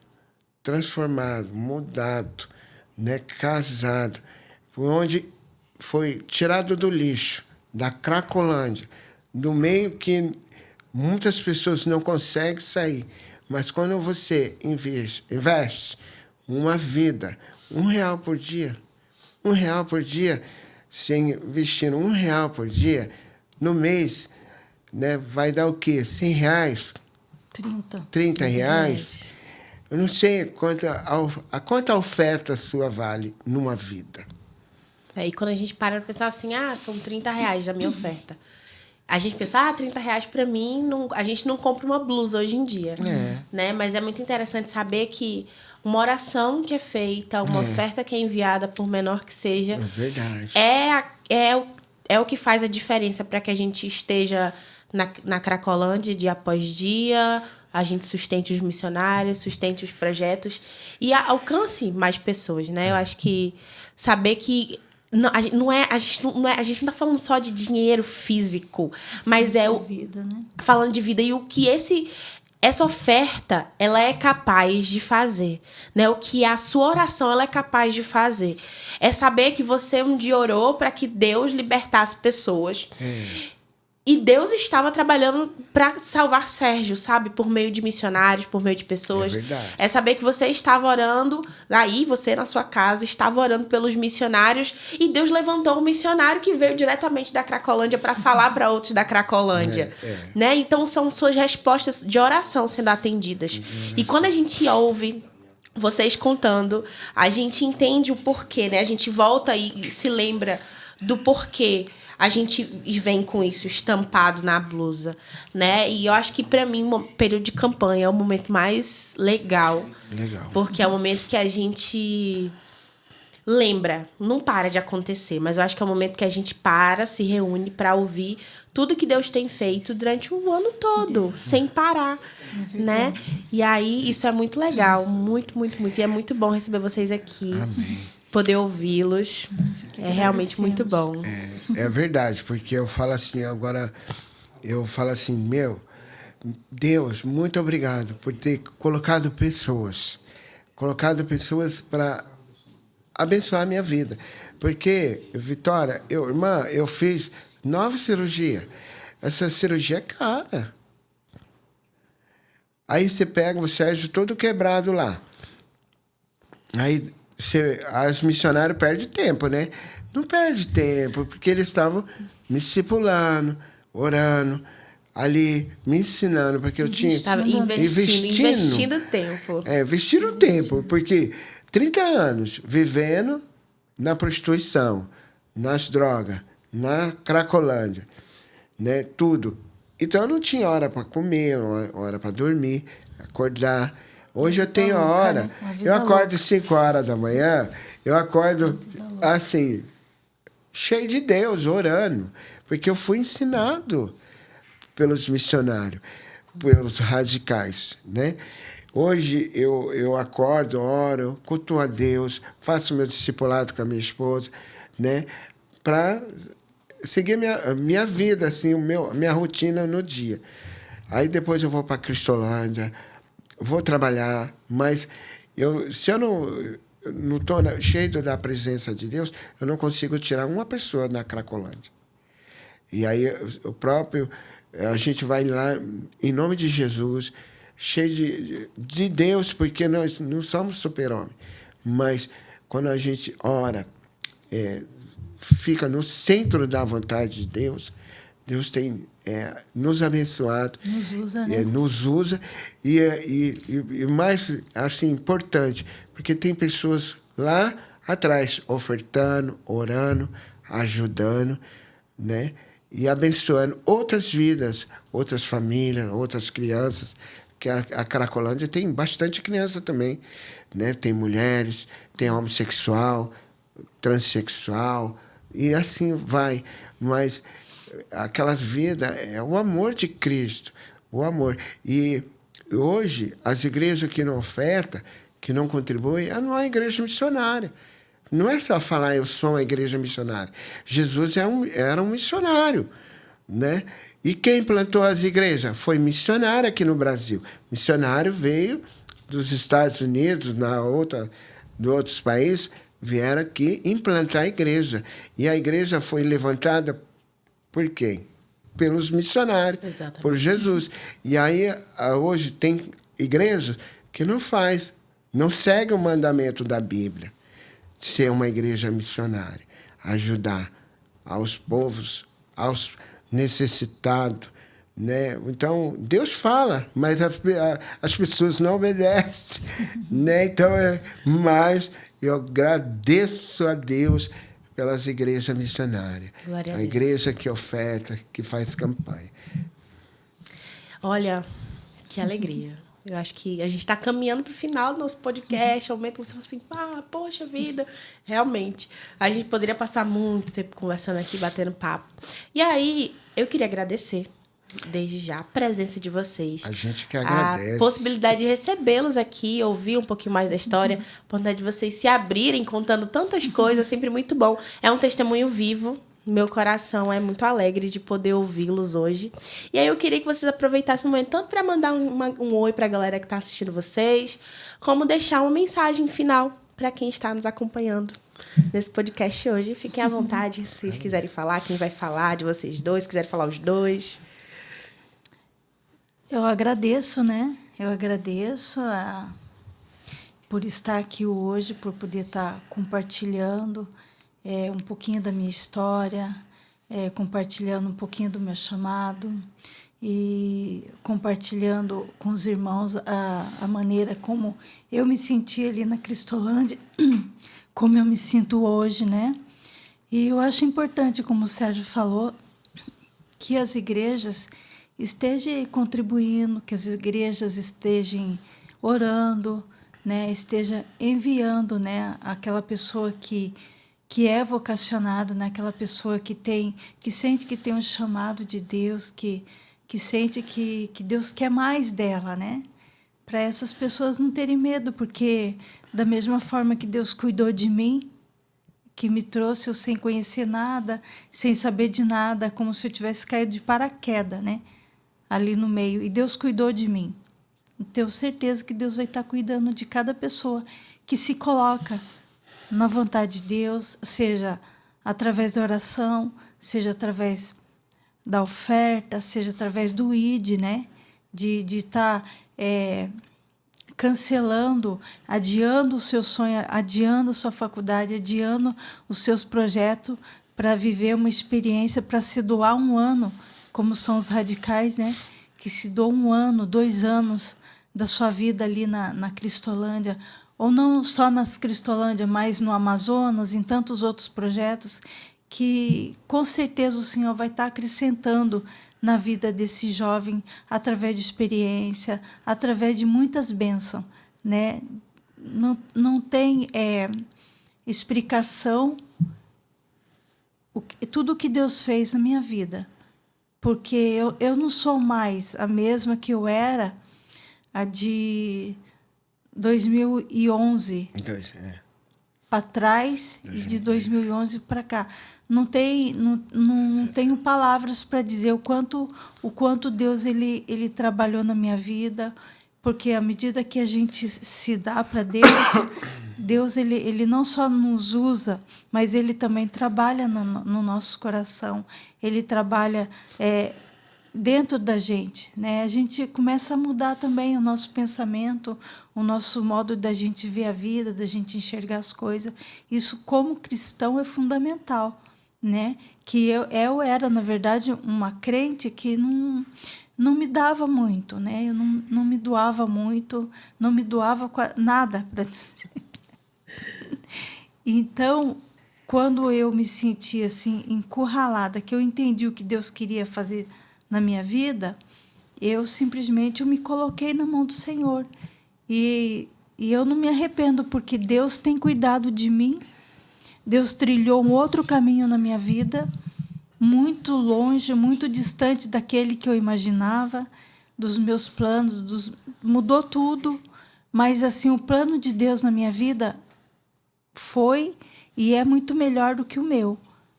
transformado, mudado, né, casado, por onde foi tirado do lixo, da Cracolândia, do meio que muitas pessoas não conseguem sair. Mas quando você investe uma vida, R$1 por dia, R$1 por dia, você investindo R$1 por dia, no mês, né, vai dar o quê? R$100? 30 reais? Eu não sei quanta oferta sua vale numa vida.
E quando a gente para pensar assim, são R$30 da minha oferta. A gente pensa, R$30 para mim, a gente não compra uma blusa hoje em dia. Né? Mas é muito interessante saber que uma oração que é feita, uma oferta que é enviada, por menor que seja,
é verdade.
É o que faz a diferença para que a gente esteja na Cracolândia dia após dia, a gente sustente os missionários, sustente os projetos e alcance mais pessoas, né? Eu acho que saber que a gente não está falando só de dinheiro físico, mas
vida, né?
Falando de vida e o que essa oferta ela é capaz de fazer, né? O que a sua oração ela é capaz de fazer é saber que você um dia orou para que Deus libertasse pessoas. E Deus estava trabalhando para salvar Sérgio, sabe? Por meio de missionários, por meio de pessoas.
É verdade.
É saber que você estava orando, aí você na sua casa estava orando pelos missionários e Deus levantou um missionário que veio diretamente da Cracolândia para falar para outros da Cracolândia. Né? Então são suas respostas de oração sendo atendidas. E quando a gente ouve vocês contando, a gente entende o porquê, né? A gente volta e se lembra do porquê a gente vem com isso estampado na blusa, né? E eu acho que, para mim, o período de campanha é o momento mais legal.
Legal.
Porque é o momento que a gente lembra, não para de acontecer, mas eu acho que é o momento que a gente para, se reúne para ouvir tudo que Deus tem feito durante o ano todo, sem parar, né? E aí, isso é muito legal, muito, muito, muito. E é muito bom receber vocês aqui.
Amém.
Poder ouvi-los é realmente muito bom.
É verdade, porque eu falo assim, agora, meu, Deus, muito obrigado por ter colocado pessoas para abençoar a minha vida. Porque, Vitória, irmã, eu fiz 9 cirurgias. Essa cirurgia é cara. Aí você pega o Sérgio todo quebrado lá. Aí as missionários perdem tempo, né? Não perde tempo, porque eles estavam me discipulando, orando, ali, me ensinando, porque eu tinha...
Estava investindo tempo.
Investindo tempo, porque 30 anos vivendo na prostituição, nas drogas, na Cracolândia, né? Tudo. Então, eu não tinha hora para comer, hora para dormir, acordar. Hoje eu tenho hora. Eu acordo às 5 horas da manhã, eu acordo assim, cheio de Deus, orando. Porque eu fui ensinado pelos missionários, pelos radicais, né? Hoje eu acordo, oro, cultuo a Deus, faço meu discipulado com a minha esposa, né? Para seguir minha vida, assim, minha rotina no dia. Aí depois eu vou para Cristolândia, vou trabalhar, mas se eu não estou cheio da presença de Deus, eu não consigo tirar uma pessoa da Cracolândia. E aí a gente vai lá, em nome de Jesus, cheio de Deus, porque nós não somos super-homem. Mas quando a gente ora, fica no centro da vontade de Deus, Deus tem nos abençoado.
Nos usa, né?
Nos usa. E mais, assim, importante, porque tem pessoas lá atrás ofertando, orando, ajudando, né? E abençoando outras vidas, outras famílias, outras crianças. Que a Cracolândia tem bastante criança também, né? Tem mulheres, tem homossexual, transexual, e assim vai. Mas aquelas vidas é o amor de Cristo, o amor. E hoje, as igrejas que não ofertam, que não contribuem, não é igreja missionária. Não é só falar, eu sou uma igreja missionária. Jesus era um missionário, né? E quem plantou as igrejas? Foi missionário aqui no Brasil. Missionário veio dos Estados Unidos, de outros países, vieram aqui implantar a igreja. E a igreja foi levantada por quem? Pelos missionários,
Exatamente.
por Jesus. E aí, hoje, tem igrejas que não segue o mandamento da Bíblia, de ser uma igreja missionária, ajudar aos povos, aos necessitados, né? Então, Deus fala, mas as pessoas não obedecem, né? Então, mas eu agradeço a Deus pelas igrejas missionárias.
Glória a
A
Deus.
igreja que oferta, que faz campanha.
Olha, que alegria. Eu acho que a gente está caminhando para o final do nosso podcast, é o momento que você fala assim, poxa vida, realmente. A gente poderia passar muito tempo conversando aqui, batendo papo. E aí, eu queria agradecer, desde já, a presença de vocês.
A gente que agradece.
A possibilidade de recebê-los aqui, ouvir um pouquinho mais da história, a oportunidade de vocês se abrirem, contando tantas coisas, sempre muito bom. É um testemunho vivo. Meu coração é muito alegre de poder ouvi-los hoje. E aí eu queria que vocês aproveitassem o momento tanto para mandar um oi para a galera que está assistindo vocês, como deixar uma mensagem final para quem está nos acompanhando nesse podcast hoje. Fiquem à vontade, se vocês quiserem falar, quem vai falar de vocês dois, se quiserem falar os dois.
Eu agradeço, né? Eu agradeço por estar aqui hoje, por poder estar compartilhando um pouquinho da minha história, compartilhando um pouquinho do meu chamado e compartilhando com os irmãos a maneira como eu me senti ali na Cristolândia, como eu me sinto hoje, né? E eu acho importante, como o Sérgio falou, que as igrejas estejam contribuindo, que as igrejas estejam orando, né? Estejam enviando, né? Aquela pessoa que é vocacionado, né? Aquela pessoa que sente que tem um chamado de Deus, que sente que Deus quer mais dela, né? Para essas pessoas não terem medo, porque da mesma forma que Deus cuidou de mim, que me trouxe eu sem conhecer nada, sem saber de nada, como se eu tivesse caído de paraquedas, né? Ali no meio. E Deus cuidou de mim. Tenho certeza que Deus vai estar cuidando de cada pessoa que se coloca na vontade de Deus, seja através da oração, seja através da oferta, seja através do ID, né? De estar cancelando, adiando o seu sonho, adiando a sua faculdade, adiando os seus projetos para viver uma experiência, para se doar um ano, como são os radicais, né? Que se doam 1 ano, 2 anos da sua vida ali na Cristolândia, ou não só nas Cristolândia, mas no Amazonas, em tantos outros projetos, que com certeza o Senhor vai estar acrescentando na vida desse jovem através de experiência, através de muitas bênçãos, né? Não tem explicação tudo o que Deus fez na minha vida, porque eu não sou mais a mesma que eu era a de 2011 para trás e de 2011 para cá. Não tenho palavras para dizer o quanto Deus ele trabalhou na minha vida, porque à medida que a gente se dá para Deus ele não só nos usa, mas ele também trabalha no nosso coração. Ele trabalha dentro da gente, né? A gente começa a mudar também o nosso pensamento, o nosso modo da gente ver a vida, da gente enxergar as coisas. Isso, como cristão, é fundamental, né? Que eu era, na verdade, uma crente que não me dava muito, né? Eu não me doava muito, não me doava nada, para dizer. Então, quando eu me senti assim encurralada, que eu entendi o que Deus queria fazer na minha vida, eu simplesmente me coloquei na mão do Senhor. E eu não me arrependo, porque Deus tem cuidado de mim. Deus trilhou um outro caminho na minha vida, muito longe, muito distante daquele que eu imaginava, dos meus planos, mudou tudo. Mas assim, o plano de Deus na minha vida foi e é muito melhor do que o meu,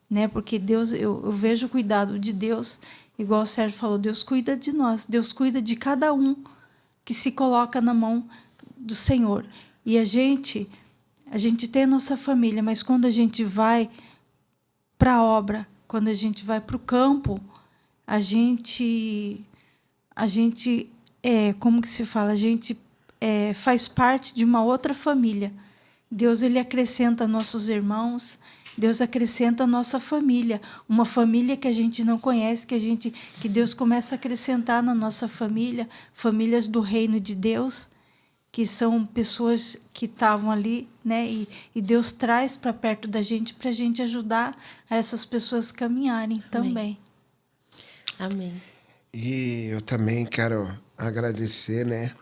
né? Porque Deus, eu vejo o cuidado de Deus. Igual o Sérgio falou, Deus cuida de nós, Deus cuida de cada um que se coloca na mão do Senhor. E a gente tem a nossa família, mas quando a gente vai para a obra, quando a gente vai para o campo, a gente como que se fala? A gente faz parte de uma outra família. Deus ele acrescenta nossos irmãos, Deus acrescenta a nossa família, uma família que a gente não conhece, que Deus começa a acrescentar na nossa família, famílias do reino de Deus, que são pessoas que estavam ali, né? E Deus traz para perto da gente para a gente ajudar a essas pessoas caminharem também.
Amém.
E eu também quero agradecer, né,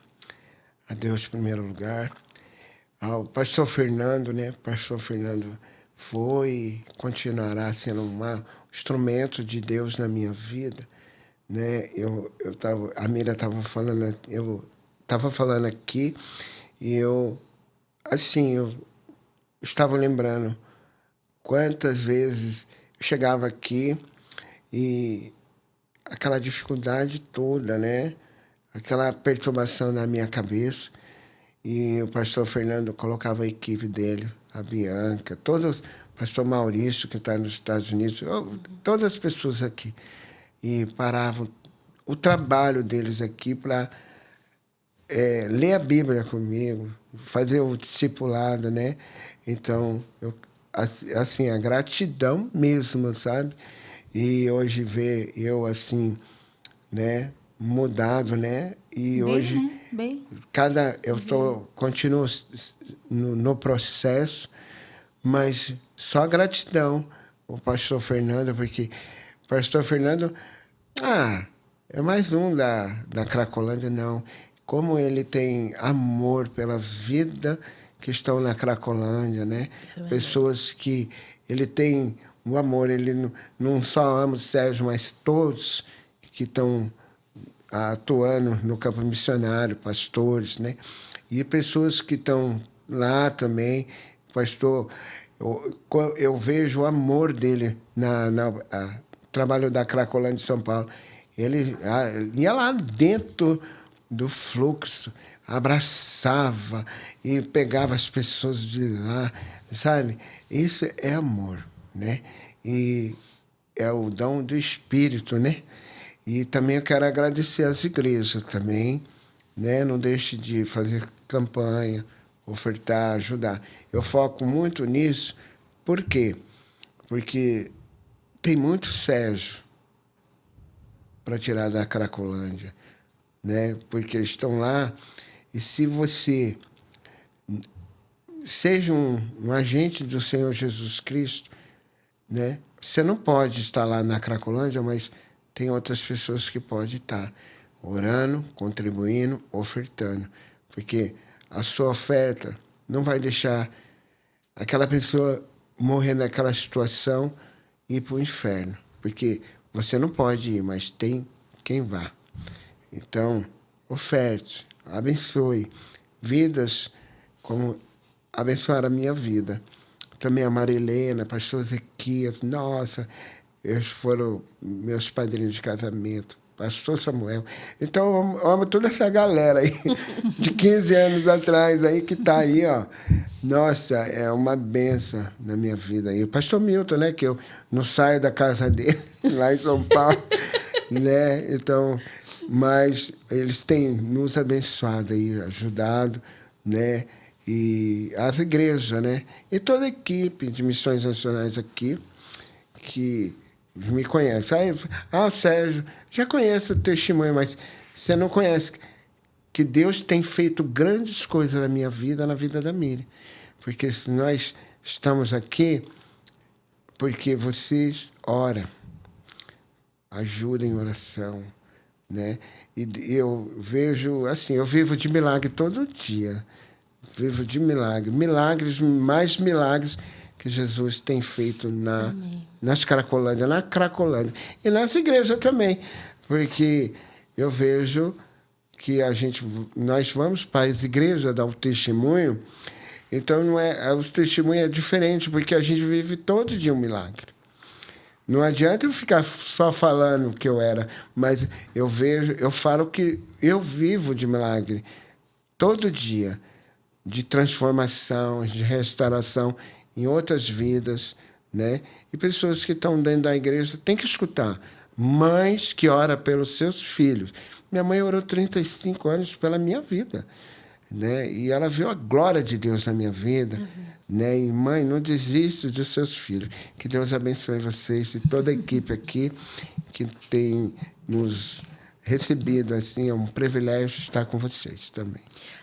a Deus em primeiro lugar, ao pastor Fernando, né? Pastor Fernando foi e continuará sendo um instrumento de Deus na minha vida, né? A Mira estava falando, eu estava falando aqui e eu estava lembrando quantas vezes eu chegava aqui e aquela dificuldade toda, né? Aquela perturbação na minha cabeça. E o pastor Fernando colocava a equipe dele, a Bianca, todos, o pastor Maurício, que está nos Estados Unidos, todas as pessoas aqui. E paravam o trabalho deles aqui para ler a Bíblia comigo, fazer o discipulado, né? Então, assim, a gratidão mesmo, sabe? E hoje ver eu assim, né, mudado, né? E
Bem,
hoje
né? Bem.
continuo no processo, mas só gratidão ao pastor Fernando, porque o pastor Fernando, é mais um da Cracolândia, não. Como ele tem amor pela vida que estão na Cracolândia, né? Pessoas que ele tem o amor, ele não só ama o Sérgio, mas todos que estão atuando no campo missionário, pastores, né? E pessoas que estão lá também, pastor, eu vejo o amor dele no trabalho da Cracolândia de São Paulo. Ele ia lá dentro do fluxo, abraçava e pegava as pessoas de lá, sabe? Isso é amor, né? E é o dom do Espírito, né? E também eu quero agradecer às igrejas também, né? Não deixe de fazer campanha, ofertar, ajudar. Eu foco muito nisso, por quê? Porque tem muito Sérgio para tirar da Cracolândia, né? Porque eles estão lá, e se você seja um agente do Senhor Jesus Cristo, né? Você não pode estar lá na Cracolândia, mas tem outras pessoas que podem estar orando, contribuindo, ofertando, porque a sua oferta não vai deixar aquela pessoa morrer naquela situação e ir para o inferno, porque você não pode ir, mas tem quem vá. Então, oferte, abençoe vidas como abençoaram a minha vida. Também a Marilena, pastor Zequias, nossa, eles foram meus padrinhos de casamento, pastor Samuel. Então, eu amo toda essa galera aí, de 15 anos atrás, aí, que está aí, ó. Nossa, é uma benção na minha vida. E o pastor Milton, né, que eu não saio da casa dele, lá em São Paulo, né? Então, mas eles têm nos abençoado aí, ajudado, né? E as igrejas, né? E toda a equipe de missões nacionais aqui, que me conhece. Aí, Sérgio, já conhece o testemunho, mas você não conhece que Deus tem feito grandes coisas na minha vida, na vida da Miriam. Porque se nós estamos aqui, porque vocês oram, ajudam em oração, né? E eu vejo, assim, eu vivo de milagre todo dia. Vivo de milagre. Milagres, mais milagres que Jesus tem feito nas Cracolândia, na Cracolândia. E nas igrejas também. Porque eu vejo que nós vamos para as igrejas dar o testemunho, então os testemunhos é diferente, porque a gente vive todo dia um milagre. Não adianta eu ficar só falando o que eu era, mas eu falo que eu vivo de milagre todo dia, de transformação, de restauração em outras vidas, né? E pessoas que estão dentro da igreja têm que escutar. Mães que oram pelos seus filhos. Minha mãe orou 35 anos pela minha vida, né? E ela viu a glória de Deus na minha vida, né? E, mãe, não desista dos seus filhos. Que Deus abençoe vocês e toda a equipe aqui que tem nos recebido, assim, é um privilégio estar com vocês também.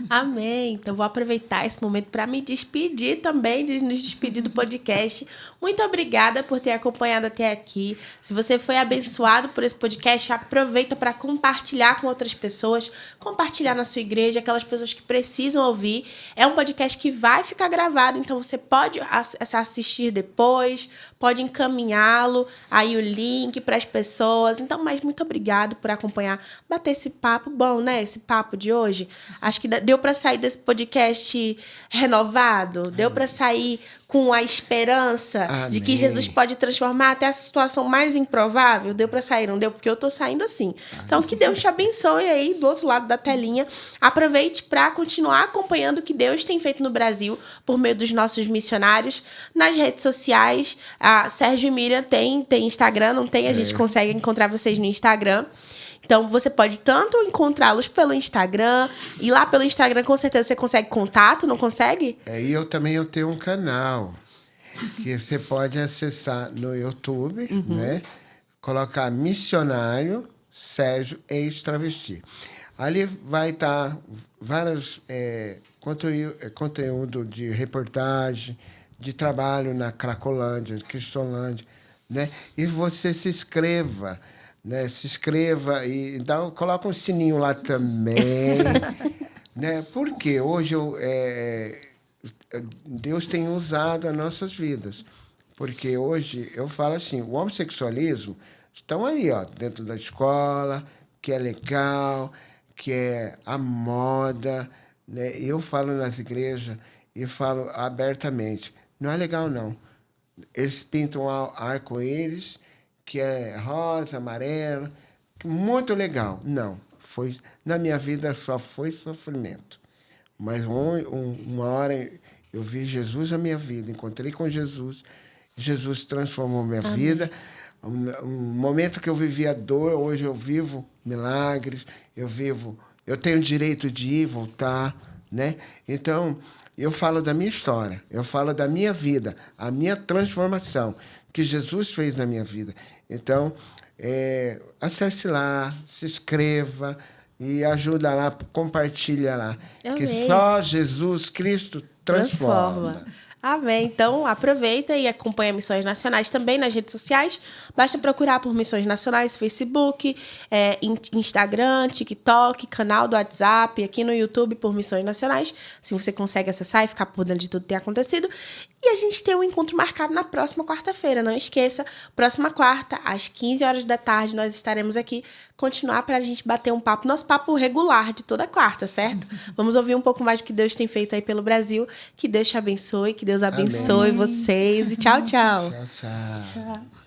Amém. Então, vou aproveitar esse momento para me despedir também, de nos despedir do podcast. Muito obrigada por ter acompanhado até aqui. Se você foi abençoado por esse podcast, aproveita para compartilhar com outras pessoas, compartilhar na sua igreja, aquelas pessoas que precisam ouvir. É um podcast que vai ficar gravado, então você pode assistir depois, pode encaminhá-lo, aí o link para as pessoas. Então, mas muito obrigado por acompanhar acompanhar, bater esse papo bom, né? Esse papo de hoje. Acho que deu para sair desse podcast renovado, deu para sair com a esperança de que Jesus pode transformar até a situação mais improvável. Deu para sair, não deu? Porque eu tô saindo assim. Então, que Deus te abençoe aí do outro lado da telinha. Aproveite para continuar acompanhando o que Deus tem feito no Brasil por meio dos nossos missionários nas redes sociais. A Sérgio e Miriam tem Instagram, não tem? A gente consegue encontrar vocês no Instagram. Então, você pode tanto encontrá-los pelo Instagram, e lá pelo Instagram, com certeza, você consegue contato, não consegue?
E eu tenho um canal que você pode acessar no YouTube, né? Colocar Missionário Sérgio Ex-Travesti. Ali vai estar vários conteúdo de reportagem, de trabalho na Cracolândia, Cristolândia, né? E você se inscreva, né? Se inscreva e coloca um sininho lá também, né? Porque hoje Deus tem usado as nossas vidas. Porque hoje eu falo assim, o homossexualismo estão aí, ó, dentro da escola, que é legal, que é a moda, né? Eu falo nas igrejas e falo abertamente, não é legal não. Eles pintam arco-íris, que é rosa, amarelo, muito legal. Não, na minha vida só foi sofrimento. Mas uma hora eu vi Jesus na minha vida, encontrei com Jesus, Jesus transformou minha vida. Um momento que eu vivia dor, hoje eu vivo milagres, eu tenho direito de ir e voltar, né? Então, eu falo da minha história, eu falo da minha vida, a minha transformação que Jesus fez na minha vida. Então, acesse lá, se inscreva e ajuda lá, compartilha lá. Que só Jesus Cristo transforma.
Amém. Então, aproveita e acompanha Missões Nacionais também nas redes sociais. Basta procurar por Missões Nacionais, Facebook, Instagram, TikTok, canal do WhatsApp, aqui no YouTube por Missões Nacionais. Assim você consegue acessar e ficar por dentro de tudo que tem acontecido. E a gente tem um encontro marcado na próxima quarta-feira. Não esqueça, próxima quarta, às 15 horas da tarde, nós estaremos aqui. Continuar para a gente bater um papo, nosso papo regular de toda quarta, certo? Vamos ouvir um pouco mais do que Deus tem feito aí pelo Brasil. Que Deus te abençoe, que Deus abençoe vocês. E tchau, tchau.
Tchau, tchau.
Tchau.